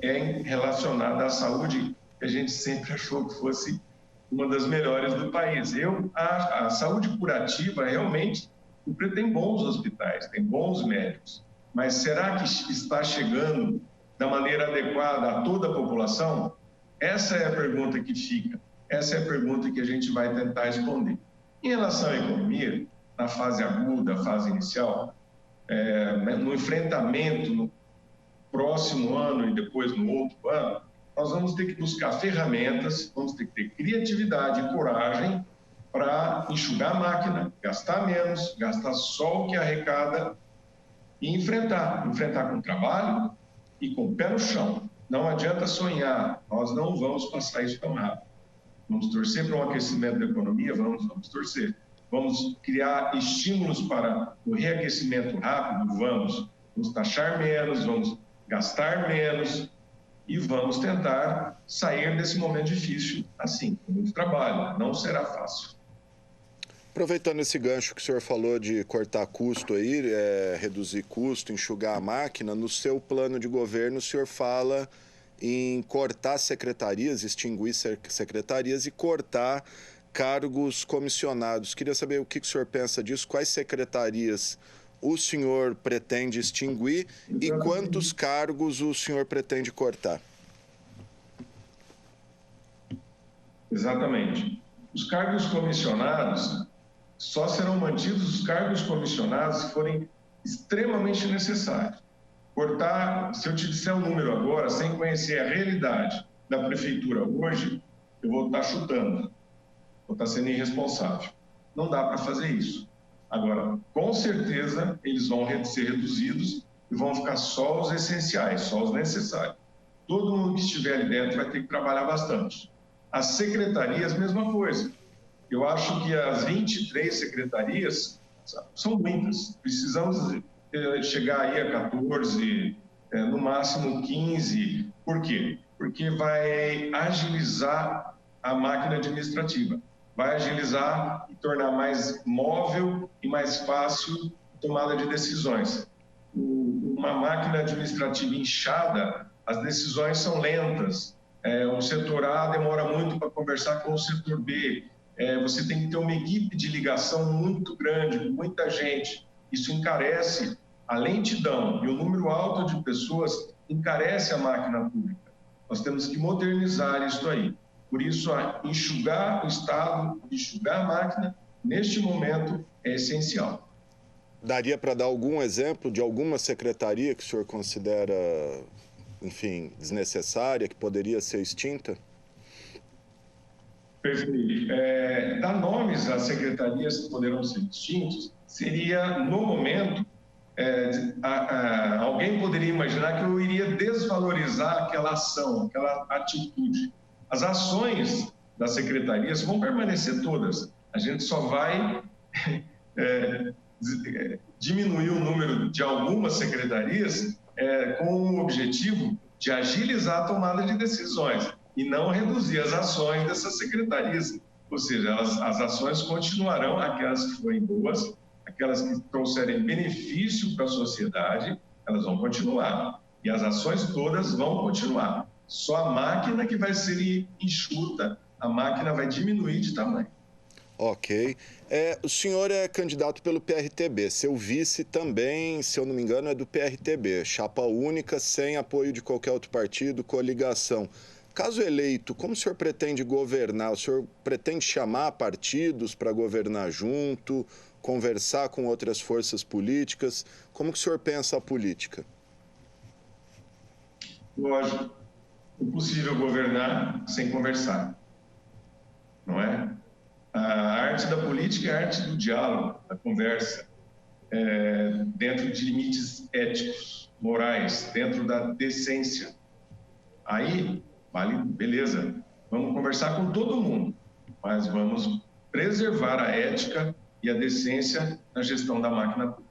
E: é relacionada à saúde, que a gente sempre achou que fosse uma das melhores do país. A saúde curativa, realmente, o Rio Preto tem bons hospitais, tem bons médicos, mas será que está chegando da maneira adequada a toda a população? Essa é a pergunta que fica. Essa é a pergunta que a gente vai tentar responder. Em relação à economia, na fase aguda, fase inicial, no enfrentamento no próximo ano e depois no outro ano, nós vamos ter que buscar ferramentas, vamos ter que ter criatividade e coragem para enxugar a máquina, gastar menos, gastar só o que arrecada e enfrentar com trabalho e com o pé no chão. Não adianta sonhar, nós não vamos passar isso tão rápido. Vamos torcer para um aquecimento da economia? Vamos torcer. Vamos criar estímulos para o reaquecimento rápido? Vamos taxar menos, vamos gastar menos e vamos tentar sair desse momento difícil assim, com muito trabalho. Não será fácil.
A: Aproveitando esse gancho que o senhor falou de cortar custo aí, reduzir custo, enxugar a máquina, no seu plano de governo o senhor fala em cortar secretarias, extinguir secretarias e cortar cargos comissionados. Queria saber o que o senhor pensa disso, quais secretarias o senhor pretende extinguir e quantos cargos o senhor pretende cortar?
E: Exatamente. Os cargos comissionados, só serão mantidos os cargos comissionados que forem extremamente necessários. Cortar, se eu te disser um número agora, sem conhecer a realidade da prefeitura hoje, eu vou estar chutando, vou estar sendo irresponsável. Não dá para fazer isso. Agora, com certeza, eles vão ser reduzidos e vão ficar só os essenciais, só os necessários. Todo mundo que estiver ali dentro vai ter que trabalhar bastante. As secretarias, mesma coisa. Eu acho que as 23 secretarias são muitas. Precisamos chegar aí a 14, no máximo 15. Por quê? Porque vai agilizar a máquina administrativa. Vai agilizar e tornar mais móvel e mais fácil a tomada de decisões. Uma máquina administrativa inchada, as decisões são lentas. O setor A demora muito para conversar com o setor B. Você tem que ter uma equipe de ligação muito grande, com muita gente. Isso encarece a lentidão e o número alto de pessoas encarece a máquina pública. Nós temos que modernizar isso aí. Por isso, enxugar o Estado, enxugar a máquina, neste momento, é essencial.
A: Daria para dar algum exemplo de alguma secretaria que o senhor considera, enfim, desnecessária, que poderia ser extinta?
E: Perfeito. Dar nomes às secretarias que poderão ser extintas seria, no momento, alguém poderia imaginar que eu iria desvalorizar aquela ação, aquela atitude. As ações das secretarias vão permanecer todas. A gente só vai diminuir o número de algumas secretarias com o objetivo de agilizar a tomada de decisões e não reduzir as ações dessas secretarias. Ou seja, as ações continuarão, aquelas que forem boas, aquelas que trouxerem benefício para a sociedade, elas vão continuar. E as ações todas vão continuar. Só a máquina que vai ser enxuta, a máquina vai diminuir de tamanho.
A: Ok. O senhor é candidato pelo PRTB. Seu vice também, se eu não me engano, é do PRTB. Chapa única, sem apoio de qualquer outro partido, coligação. Caso eleito, como o senhor pretende governar? O senhor pretende chamar partidos para governar junto, conversar com outras forças políticas? Como que o senhor pensa a política?
E: Lógico. Impossível governar sem conversar, não é? A arte da política é a arte do diálogo, da conversa, dentro de limites éticos, morais, dentro da decência. Aí, vale, beleza, vamos conversar com todo mundo, mas vamos preservar a ética e a decência na gestão da máquina pública.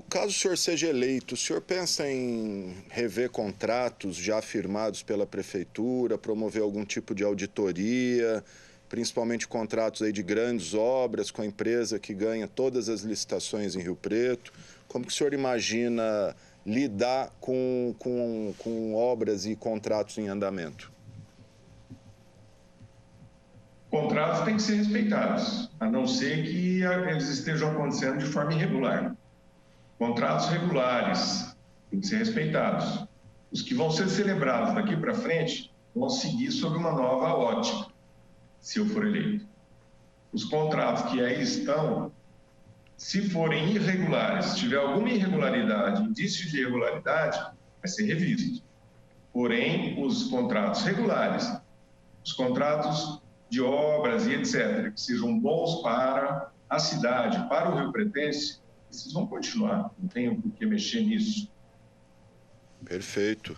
A: Caso o senhor seja eleito, o senhor pensa em rever contratos já firmados pela prefeitura, promover algum tipo de auditoria, principalmente contratos aí de grandes obras com a empresa que ganha todas as licitações em Rio Preto? Como que o senhor imagina lidar com obras e contratos em andamento?
E: Contratos têm que ser respeitados, a não ser que eles estejam acontecendo de forma irregular. Contratos regulares têm que ser respeitados. Os que vão ser celebrados daqui para frente vão seguir sob uma nova ótica, se eu for eleito. Os contratos que aí estão, se forem irregulares, se tiver alguma irregularidade, indício de irregularidade, vai ser revisto. Porém, os contratos regulares, os contratos de obras e etc., que sejam bons para a cidade, para o Rio Pretense, esses vão continuar, não tem por que mexer nisso.
A: Perfeito.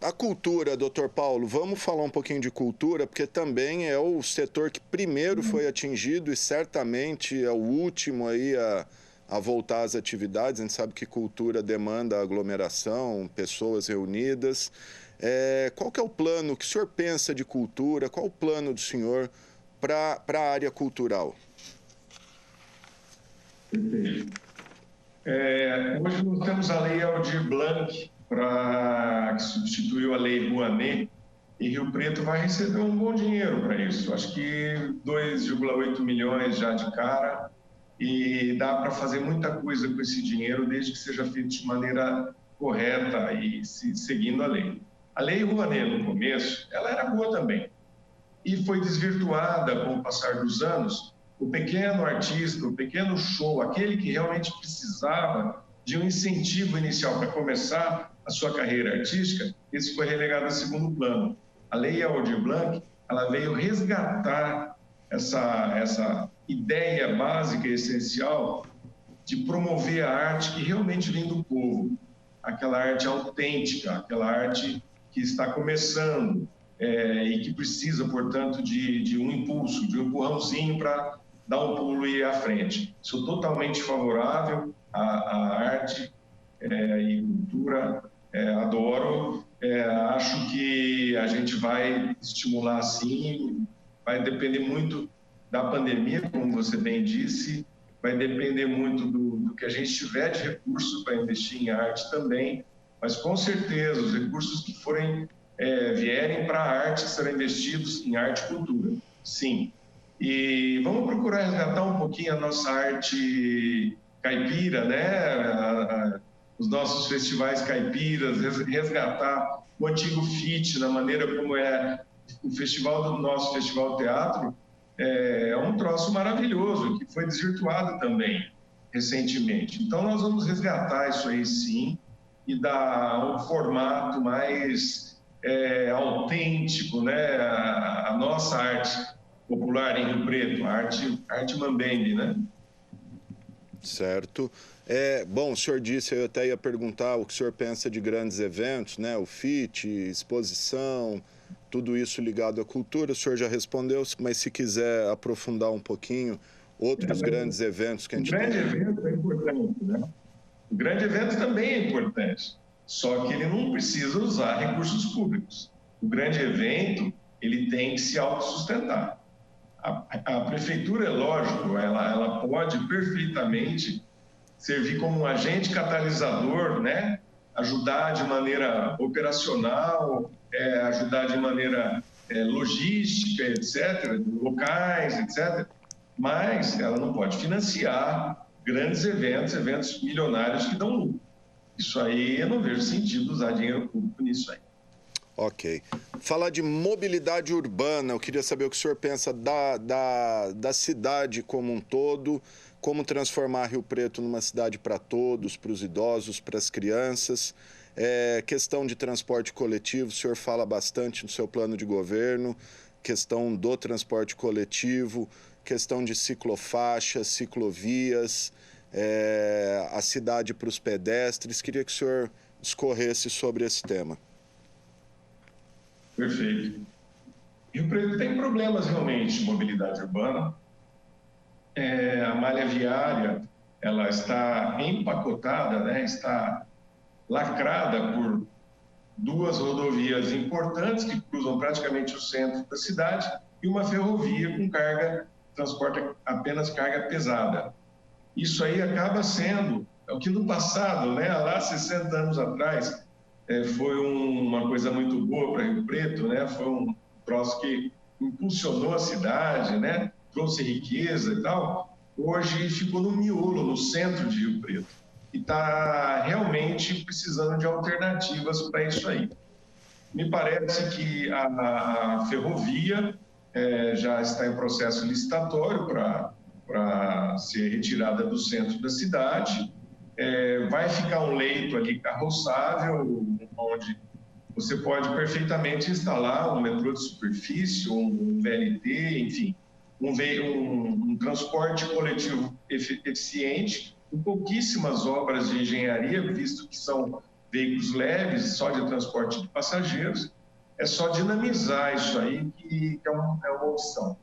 A: A cultura, doutor Paulo, vamos falar um pouquinho de cultura, porque também é o setor que primeiro foi atingido e certamente é o último aí a voltar às atividades. A gente sabe que cultura demanda aglomeração, pessoas reunidas. Qual que é o plano que o senhor pensa de cultura? Qual o plano do senhor para a área cultural?
E: Perfeito. Hoje nós temos a Lei Aldir Blanc, que substituiu a Lei Rouanet, e Rio Preto vai receber um bom dinheiro para isso. Acho que 2,8 milhões já de cara, e dá para fazer muita coisa com esse dinheiro, desde que seja feito de maneira correta e seguindo a lei. A Lei Rouanet, no começo, ela era boa também, e foi desvirtuada com o passar dos anos. O pequeno artista, o pequeno show, aquele que realmente precisava de um incentivo inicial para começar a sua carreira artística, esse foi relegado a segundo plano. A Lei Aldir Blanc, ela veio resgatar essa ideia básica e essencial de promover a arte que realmente vem do povo, aquela arte autêntica, aquela arte que está começando e que precisa, portanto, de um impulso, de um empurrãozinho para dar um pulo e ir à frente. Sou totalmente favorável à arte e cultura, adoro. Acho que a gente vai estimular sim, vai depender muito da pandemia, como você bem disse, vai depender muito do que a gente tiver de recurso para investir em arte também, mas com certeza os recursos que vierem para a arte serão investidos em arte e cultura, sim. E vamos procurar resgatar um pouquinho a nossa arte caipira, né? Os nossos festivais caipiras, resgatar o antigo FIT, na maneira como é o nosso Festival Teatro, é um troço maravilhoso, que foi desvirtuado também recentemente. Então, nós vamos resgatar isso aí, sim, e dar um formato mais autêntico, né? A nossa arte popular em Rio Preto, arte mambembe, né?
A: Certo. Bom, o senhor disse, eu até ia perguntar o que o senhor pensa de grandes eventos, né? O FIT, exposição, tudo isso ligado à cultura. O senhor já respondeu, mas se quiser aprofundar um pouquinho, outros grandes eventos que a gente tem.
E: O grande evento é importante, né? O grande evento também é importante, só que ele não precisa usar recursos públicos. O grande evento, ele tem que se autossustentar. A prefeitura, é lógico, ela pode perfeitamente servir como um agente catalisador, né? Ajudar de maneira operacional, ajudar de maneira logística, etc., locais, etc., mas ela não pode financiar grandes eventos milionários que dão lucro. Isso aí, eu não vejo sentido usar dinheiro público nisso aí.
A: Ok. Falar de mobilidade urbana, eu queria saber o que o senhor pensa da cidade como um todo, como transformar Rio Preto numa cidade para todos, para os idosos, para as crianças. Questão de transporte coletivo, o senhor fala bastante no seu plano de governo, questão do transporte coletivo, questão de ciclofaixas, ciclovias, a cidade para os pedestres. Queria que o senhor discorresse sobre esse tema.
E: Perfeito. Rio Preto tem problemas realmente de mobilidade urbana. A malha viária, ela está empacotada, né? Está lacrada por duas rodovias importantes que cruzam praticamente o centro da cidade e uma ferrovia com transporta apenas carga pesada. Isso aí acaba sendo o que no passado, né? Lá 60 anos atrás, foi uma coisa muito boa para Rio Preto, né? Foi um troço que impulsionou a cidade, né? Trouxe riqueza e tal. Hoje ficou no miolo, no centro de Rio Preto. E está realmente precisando de alternativas para isso aí. Me parece que a ferrovia já está em processo licitatório para ser retirada do centro da cidade. Vai ficar um leito ali carroçável, onde você pode perfeitamente instalar um metrô de superfície, um VLT, enfim, um transporte coletivo eficiente, com pouquíssimas obras de engenharia, visto que são veículos leves, só de transporte de passageiros. É só dinamizar isso aí que é uma opção.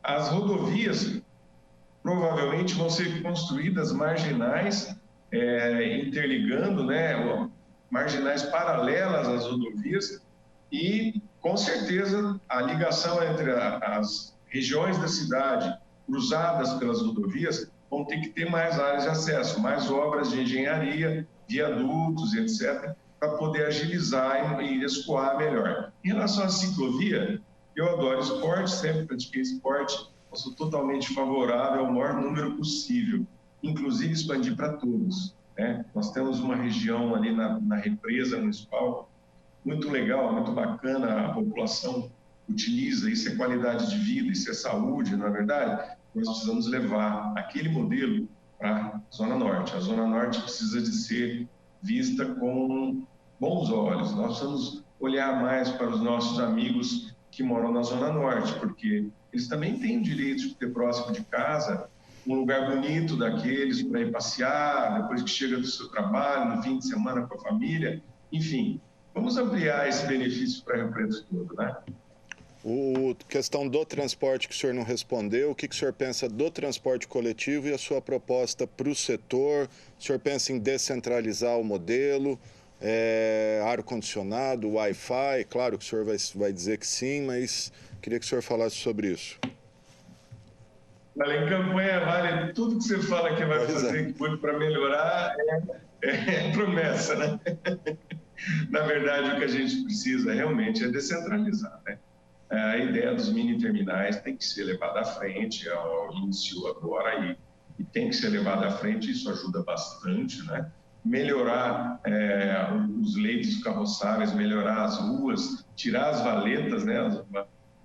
E: As rodovias, provavelmente vão ser construídas marginais, interligando, né, marginais paralelas às rodovias e, com certeza, a ligação entre as regiões da cidade cruzadas pelas rodovias vão ter que ter mais áreas de acesso, mais obras de engenharia, viadutos, etc., para poder agilizar e escoar melhor. Em relação à ciclovia, eu adoro esporte, sempre pratiquei esporte, eu sou totalmente favorável ao maior número possível, inclusive expandir para todos, né? Nós temos uma região ali na represa municipal muito legal, muito bacana, a população utiliza, isso é qualidade de vida, isso é saúde, não é verdade? Nós precisamos levar aquele modelo para a Zona Norte. A Zona Norte precisa de ser vista com bons olhos. Nós precisamos olhar mais para os nossos amigos que moram na Zona Norte, porque eles também têm o direito de ter próximo de casa um lugar bonito daqueles para ir passear, depois que chega do seu trabalho, no fim de semana com a família, enfim. Vamos ampliar esse benefício para Rio Preto todo, né?
A: Questão do transporte que o senhor não respondeu, o que o senhor pensa do transporte coletivo e a sua proposta para o setor? O senhor pensa em descentralizar o modelo, ar-condicionado, Wi-Fi? Claro que o senhor vai dizer que sim, mas queria que o senhor falasse sobre isso.
E: Olha, em campanha vale tudo que você fala que vai fazer, que foi para melhorar, é promessa, né? Na verdade, o que a gente precisa realmente é descentralizar, né? A ideia dos mini terminais tem que ser levada à frente, iniciou agora e tem que ser levada à frente, isso ajuda bastante, né? Melhorar os leitos carroçáveis, melhorar as ruas, tirar as valetas, né?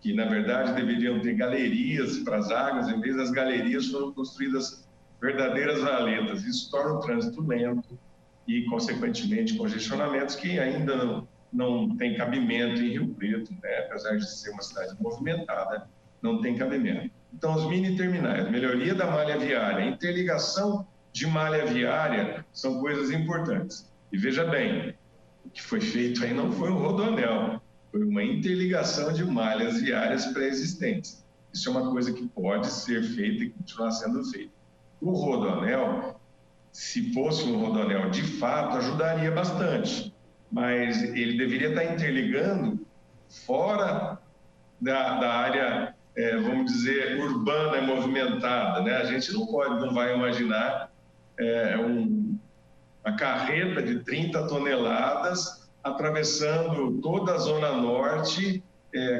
E: Que na verdade deveriam ter galerias para as águas, em vez das galerias foram construídas verdadeiras valetas. Isso torna o trânsito lento e, consequentemente, congestionamentos que ainda não tem cabimento em Rio Preto, né? Apesar de ser uma cidade movimentada, não tem cabimento. Então, os mini terminais, melhoria da malha viária, interligação de malha viária são coisas importantes. E veja bem, o que foi feito aí não foi um rodoanel, foi uma interligação de malhas viárias pré-existentes. Isso é uma coisa que pode ser feita e continuar sendo feita. O rodoanel, se fosse um rodoanel de fato, ajudaria bastante, mas ele deveria estar interligando fora da área, vamos dizer, urbana e movimentada, né? A gente não vai imaginar uma carreta de 30 toneladas atravessando toda a Zona Norte,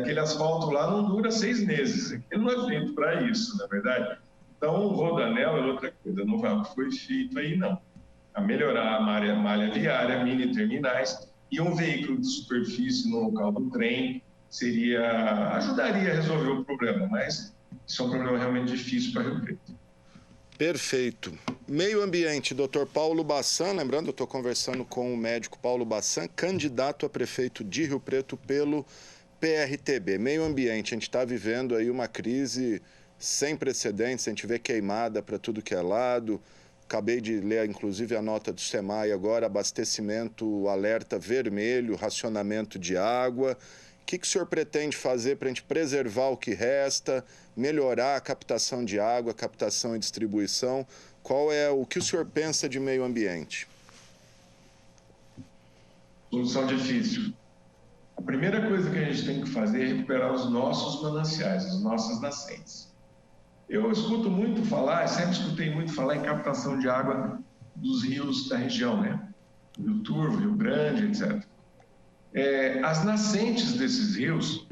E: aquele asfalto lá não dura 6 meses, ele não é feito para isso, na verdade. Então, o rodoanel é outra coisa, não foi feito aí, não. A melhorar a malha viária, mini terminais e um veículo de superfície no local do trem ajudaria a resolver o problema, mas isso é um problema realmente difícil para Rio Preto.
A: Perfeito. Meio ambiente, Dr. Paulo Bassan, lembrando, eu estou conversando com o médico Paulo Bassan, candidato a prefeito de Rio Preto pelo PRTB. Meio ambiente, a gente está vivendo aí uma crise sem precedentes, a gente vê queimada para tudo que é lado. Acabei de ler, inclusive, a nota do SEMAI agora, abastecimento alerta vermelho, racionamento de água. O que o senhor pretende fazer para a gente preservar o que resta, melhorar a captação de água, captação e distribuição? O que o senhor pensa de meio ambiente?
E: Solução difícil. A primeira coisa que a gente tem que fazer é recuperar os nossos mananciais, as nossas nascentes. Eu escuto muito falar, sempre escutei muito falar em captação de água dos rios da região, né? Rio Turvo, Rio Grande, etc. As nascentes desses rios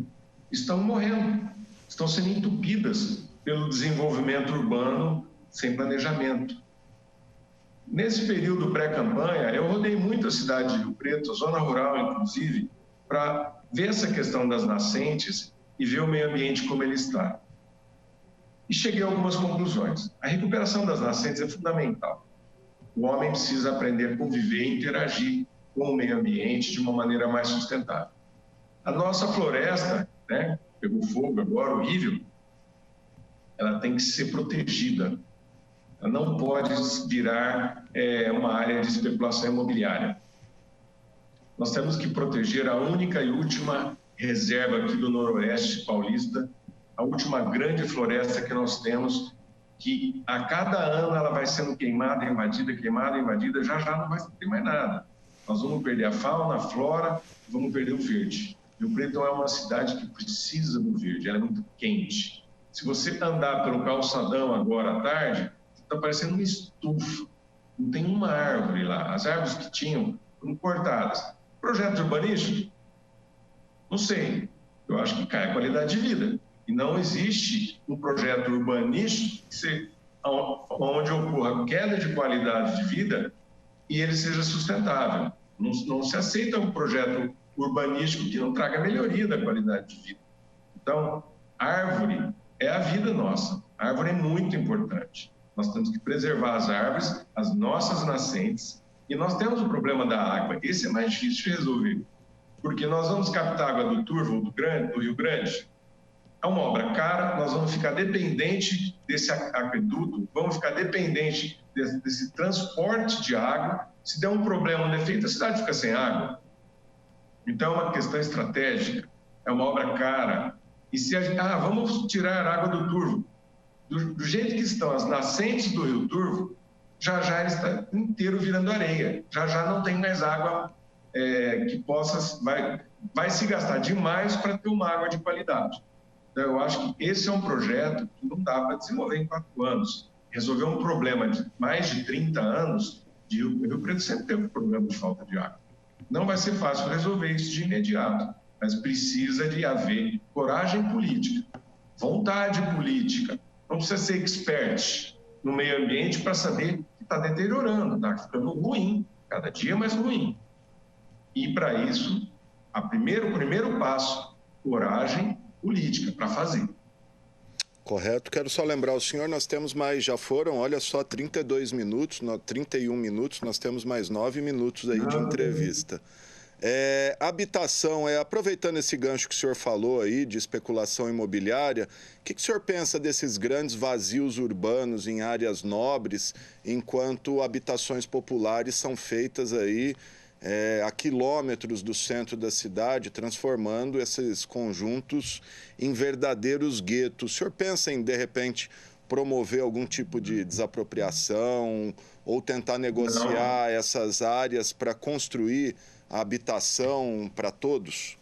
E: estão morrendo, estão sendo entupidas pelo desenvolvimento urbano sem planejamento. Nesse período pré-campanha, eu rodei muito a cidade de Rio Preto, a zona rural, inclusive, para ver essa questão das nascentes e ver o meio ambiente como ele está. E cheguei a algumas conclusões. A recuperação das nascentes é fundamental. O homem precisa aprender a conviver e interagir com o meio ambiente de uma maneira mais sustentável. A nossa floresta, né, pegou fogo agora, horrível, ela tem que ser protegida. Ela não pode virar uma área de especulação imobiliária. Nós temos que proteger a única e última reserva aqui do Noroeste paulista, a última grande floresta que nós temos que a cada ano ela vai sendo queimada, invadida, já não vai ter mais nada. Nós vamos perder a fauna, a flora, vamos perder o verde. Rio Preto é uma cidade que precisa do verde, ela é muito quente. Se você andar pelo calçadão agora à tarde, está parecendo uma estufa. Não tem uma árvore lá. As árvores que tinham foram cortadas. Projeto urbanístico? Não sei. Eu acho que cai a qualidade de vida. E não existe um projeto urbanístico onde ocorra queda de qualidade de vida e ele seja sustentável. Não se aceita um projeto urbanístico que não traga melhoria da qualidade de vida. Então, árvore é a vida nossa. A árvore é muito importante. Nós temos que preservar as árvores, as nossas nascentes, e nós temos o problema da água. Esse é mais difícil de resolver, porque nós vamos captar água do Turvo, do Rio Grande. É uma obra cara, nós vamos ficar dependente desse aqueduto, vamos ficar dependente desse transporte de água. Se der um problema, um defeito, a cidade fica sem água. Então, é uma questão estratégica, é uma obra cara. E se a gente, vamos tirar a água do Turvo. Do jeito que estão as nascentes do Rio Turvo, já ele está inteiro virando areia. Já não tem mais água que possa... Vai se gastar demais para ter uma água de qualidade. Então, eu acho que esse é um projeto que não dá para desenvolver em 4 anos. Resolver um problema de mais de 30 anos, o Rio Preto sempre teve um problema de falta de água. Não vai ser fácil resolver isso de imediato, mas precisa de haver coragem política, vontade política. Não precisa ser expert no meio ambiente para saber que está deteriorando, está ficando ruim, cada dia mais ruim. E, para isso, o primeiro passo, coragem política para fazer.
A: Correto. Quero só lembrar o senhor, nós temos mais, já foram, olha só, 32 minutos, 31 minutos, nós temos mais 9 minutos aí de entrevista. Habitação, aproveitando esse gancho que o senhor falou aí de especulação imobiliária, o que o senhor pensa desses grandes vazios urbanos em áreas nobres, enquanto habitações populares são feitas aí a quilômetros do centro da cidade, transformando esses conjuntos em verdadeiros guetos? O senhor pensa em, de repente, promover algum tipo de desapropriação ou tentar negociar essas áreas para construir a habitação para todos?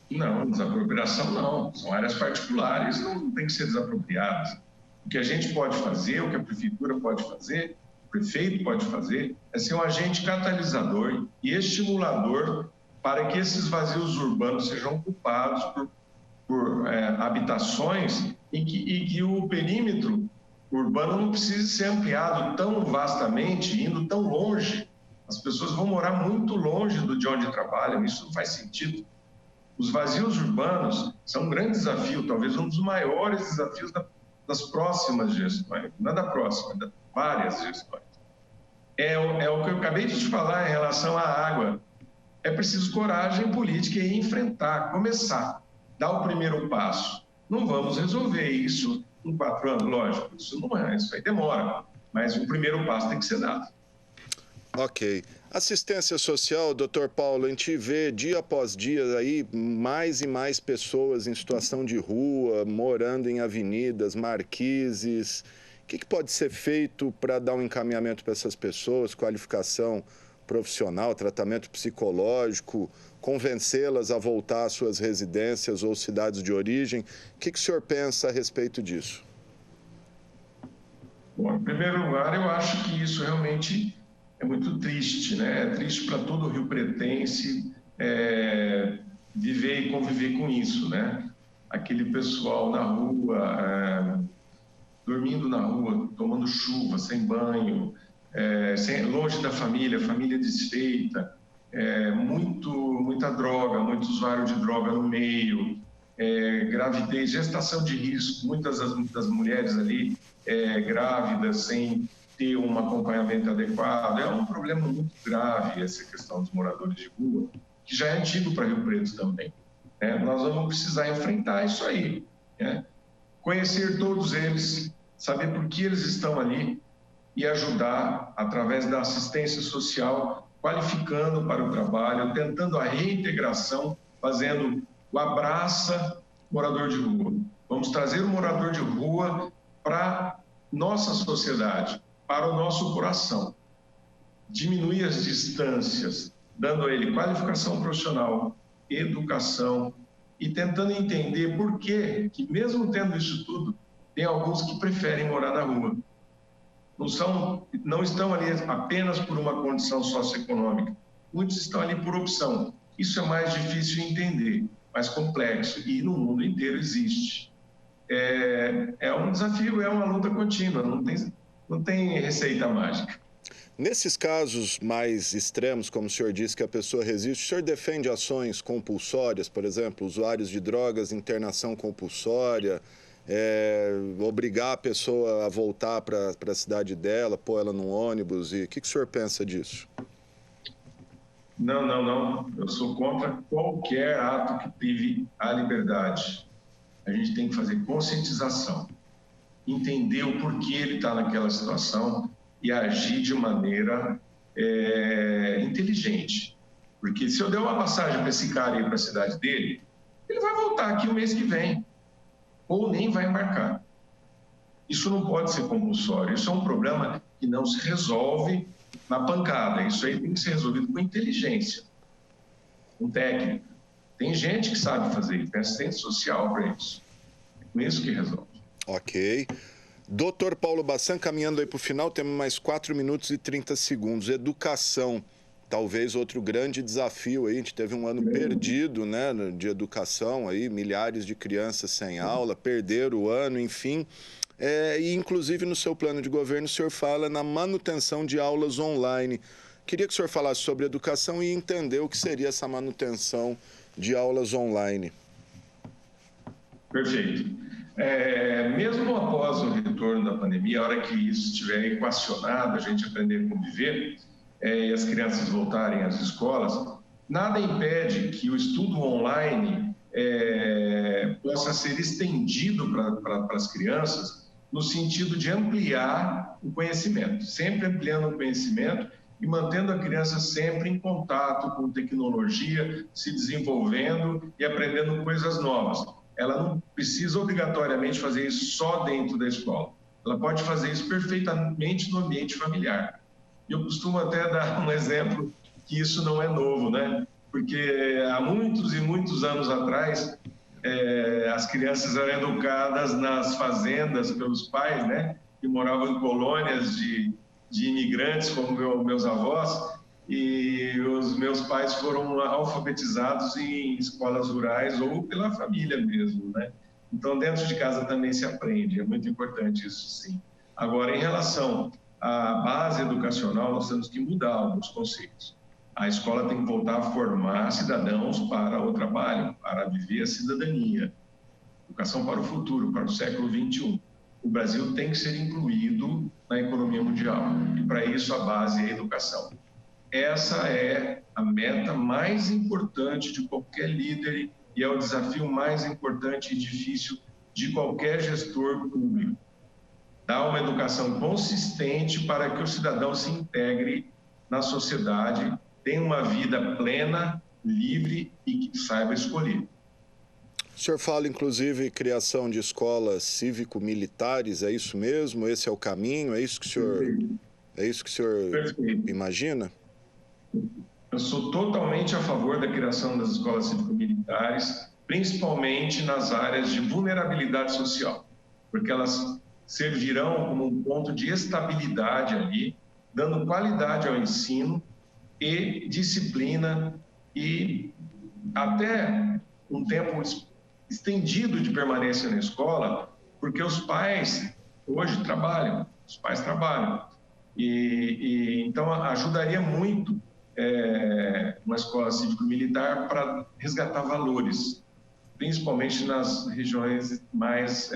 E: Não, desapropriação não. São áreas particulares, não tem que ser desapropriadas. O que a gente pode fazer, o que a prefeitura pode fazer, o prefeito pode fazer, é ser um agente catalisador e estimulador para que esses vazios urbanos sejam ocupados por habitações e que o perímetro urbano não precise ser ampliado tão vastamente, indo tão longe. As pessoas vão morar muito longe de onde trabalham, isso não faz sentido. Os vazios urbanos são um grande desafio, talvez um dos maiores desafios das próximas gestões, não é da próxima, das várias gestões. É o que eu acabei de te falar em relação à água. É preciso coragem política e enfrentar, começar, dar o primeiro passo. Não vamos resolver isso em 4 anos, lógico, isso aí demora, mas o primeiro passo tem que ser dado.
A: Ok. Assistência social, doutor Paulo, a gente vê dia após dia aí mais e mais pessoas em situação de rua, morando em avenidas, marquises. O que pode ser feito para dar um encaminhamento para essas pessoas, qualificação profissional, tratamento psicológico, convencê-las a voltar às suas residências ou cidades de origem? O que o senhor pensa a respeito disso?
E: Bom, em primeiro lugar, eu acho que isso realmente é muito triste, né? É triste para todo o rio-pretense viver e conviver com isso, né? Aquele pessoal na rua, dormindo na rua, tomando chuva, sem banho, longe da família desfeita, muita droga, muito usuário de droga no meio, gravidez, gestação de risco, muitas das mulheres ali grávidas sem ter um acompanhamento adequado. É um problema muito grave essa questão dos moradores de rua, que já é antigo para Rio Preto também. Nós vamos precisar enfrentar isso aí, conhecer todos eles, saber por que eles estão ali e ajudar através da assistência social, qualificando para o trabalho, tentando a reintegração, fazendo o abraça morador de rua. Vamos trazer o morador de rua para nossa sociedade, para o nosso coração. Diminuir as distâncias, dando a ele qualificação profissional, educação e tentando entender por que, mesmo tendo isso tudo, tem alguns que preferem morar na rua. Não estão ali apenas por uma condição socioeconômica, muitos estão ali por opção. Isso é mais difícil de entender, mais complexo, e no mundo inteiro existe. É um desafio, é uma luta contínua, não tem receita mágica.
A: Nesses casos mais extremos, como o senhor disse, que a pessoa resiste, o senhor defende ações compulsórias, por exemplo, usuários de drogas, internação compulsória, obrigar a pessoa a voltar para a cidade dela, pôr ela num ônibus, e o que o senhor pensa disso?
E: Não. Eu sou contra qualquer ato que prive a liberdade. A gente tem que fazer conscientização, entender o porquê ele está naquela situação e agir de maneira inteligente. Porque se eu der uma passagem para esse cara ir para a cidade dele, ele vai voltar aqui o mês que vem, ou nem vai embarcar. Isso não pode ser compulsório, isso é um problema que não se resolve na pancada, isso aí tem que ser resolvido com inteligência, com técnica. Tem gente que sabe fazer, tem assistente social para isso. É com isso que resolve.
A: Ok. Doutor Paulo Bassan, caminhando aí para o final, temos mais 4 minutos e 30 segundos. Educação, talvez outro grande desafio aí. A gente teve um ano perdido, né, de educação, aí, milhares de crianças sem aula, perderam o ano, enfim. E, inclusive, no seu plano de governo, o senhor fala na manutenção de aulas online. Queria que o senhor falasse sobre educação e entender o que seria essa manutenção de aulas online.
E: Perfeito. Mesmo após o retorno da pandemia, a hora que isso estiver equacionado, a gente aprender a conviver e as crianças voltarem às escolas, nada impede que o estudo online possa ser estendido para as crianças no sentido de ampliar o conhecimento, sempre ampliando o conhecimento e mantendo a criança sempre em contato com tecnologia, se desenvolvendo e aprendendo coisas novas. Ela não precisa obrigatoriamente fazer isso só dentro da escola. Ela pode fazer isso perfeitamente no ambiente familiar. Eu costumo até dar um exemplo que isso não é novo, né? Porque há muitos e muitos anos atrás, as crianças eram educadas nas fazendas pelos pais, né? Que moravam em colônias de imigrantes, como meus avós, e os meus pais foram alfabetizados em escolas rurais ou pela família mesmo, né? Então, dentro de casa também se aprende, é muito importante isso, sim. Agora, em relação à base educacional, nós temos que mudar alguns conceitos. A escola tem que voltar a formar cidadãos para o trabalho, para viver a cidadania. Educação para o futuro, para o século XXI. O Brasil tem que ser incluído na economia mundial, e para isso a base é a educação. Essa é a meta mais importante de qualquer líder e é o desafio mais importante e difícil de qualquer gestor público. Dar uma educação consistente para que o cidadão se integre na sociedade, tenha uma vida plena, livre e que saiba escolher.
A: O senhor fala, inclusive, criação de escolas cívico-militares, é isso mesmo? Esse é o caminho? É isso que o senhor
E: Perfeito.
A: Imagina?
E: Eu sou totalmente a favor da criação das escolas cívico-militares, principalmente nas áreas de vulnerabilidade social, porque elas servirão como um ponto de estabilidade ali, dando qualidade ao ensino e disciplina e até um tempo estendido de permanência na escola, porque os pais hoje trabalham, então ajudaria muito uma escola cívico-militar para resgatar valores, principalmente nas regiões mais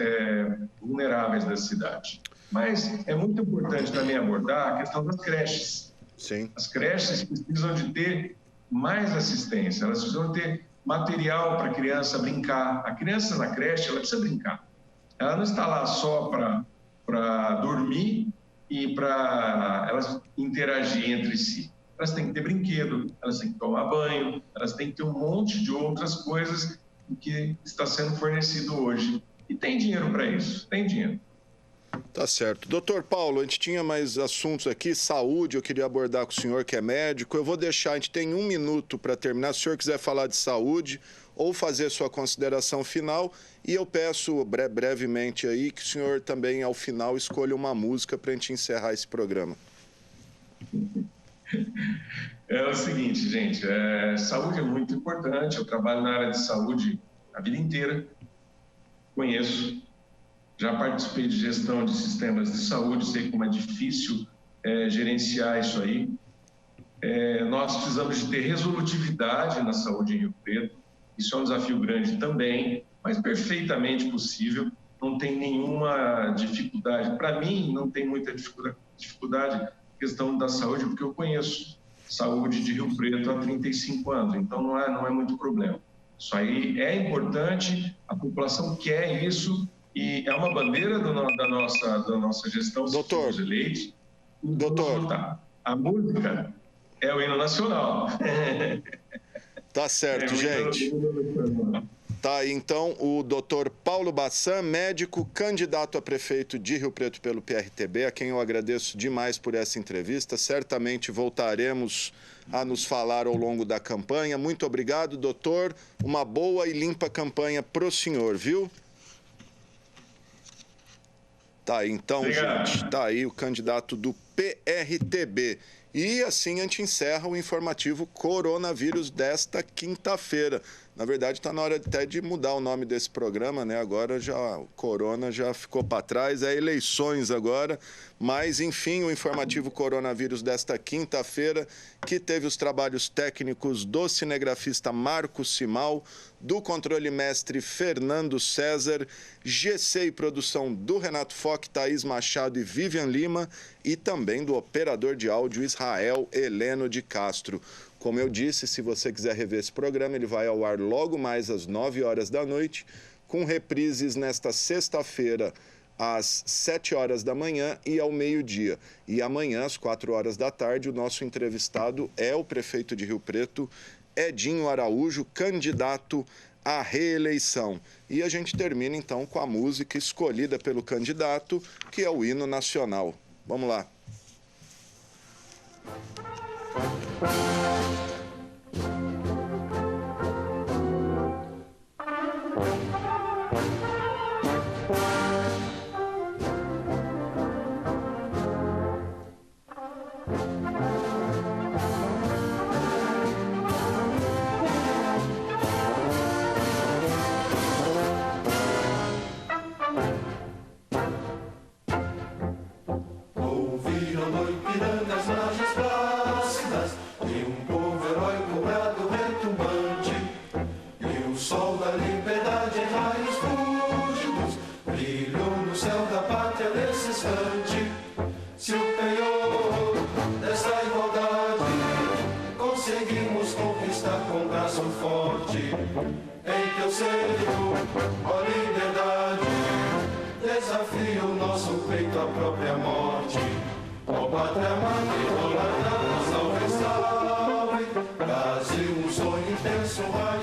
E: vulneráveis da cidade. Mas é muito importante também abordar a questão das creches.
A: Sim.
E: As creches precisam de ter mais assistência, elas precisam ter material para a criança brincar. A criança na creche, ela precisa brincar. Ela não está lá só para dormir e para elas interagir entre si. Elas têm que ter brinquedo, elas têm que tomar banho, elas têm que ter um monte de outras coisas que está sendo fornecido hoje. E tem dinheiro para isso, tem dinheiro.
A: Tá certo. Doutor Paulo, a gente tinha mais assuntos aqui, saúde, eu queria abordar com o senhor que é médico. Eu vou deixar, a gente tem 1 minuto para terminar, se o senhor quiser falar de saúde ou fazer sua consideração final, e eu peço brevemente aí que o senhor também, ao final, escolha uma música para a gente encerrar esse programa.
E: É o seguinte, gente, saúde é muito importante, eu trabalho na área de saúde a vida inteira, conheço, já participei de gestão de sistemas de saúde, sei como é difícil gerenciar isso aí. Nós precisamos de ter resolutividade na saúde em Rio Preto, isso é um desafio grande também, mas perfeitamente possível, não tem nenhuma dificuldade. Para mim, não tem muita dificuldade questão da saúde, porque eu conheço saúde de Rio Preto há 35 anos, então não é muito problema. Isso aí é importante, a população quer isso e é uma bandeira da nossa gestão,
A: doutor,
E: dos eleitos.
A: Doutor,
E: a música é o hino nacional.
A: Tá certo, gente. Tá aí, então, o doutor Paulo Bassan, médico, candidato a prefeito de Rio Preto pelo PRTB, a quem eu agradeço demais por essa entrevista. Certamente voltaremos a nos falar ao longo da campanha. Muito obrigado, doutor. Uma boa e limpa campanha pro senhor, viu? Tá aí, então, obrigado, gente. Tá aí o candidato do PRTB. E assim a gente encerra o informativo Coronavírus desta quinta-feira. Na verdade, está na hora até de mudar o nome desse programa, né? Agora o Corona já ficou para trás, é eleições agora. Mas, enfim, o informativo Coronavírus desta quinta-feira, que teve os trabalhos técnicos do cinegrafista Marcos Simal, do controle mestre Fernando César, GC e produção do Renato Foch, Thaís Machado e Vivian Lima, e também do operador de áudio Israel Heleno de Castro. Como eu disse, se você quiser rever esse programa, ele vai ao ar logo mais às 9 horas da noite, com reprises nesta sexta-feira às 7 horas da manhã e ao meio-dia. E amanhã, às 4 horas da tarde, o nosso entrevistado é o prefeito de Rio Preto, Edinho Araújo, candidato à reeleição. E a gente termina, então, com a música escolhida pelo candidato, que é o hino nacional. Vamos lá.
F: Se o penhor dessa igualdade conseguimos conquistar com braço forte, em teu seio, ó liberdade, desafia o nosso peito à própria morte. Ó pátria amada, idolatrada, salve, salve, Brasil, um sonho intenso vai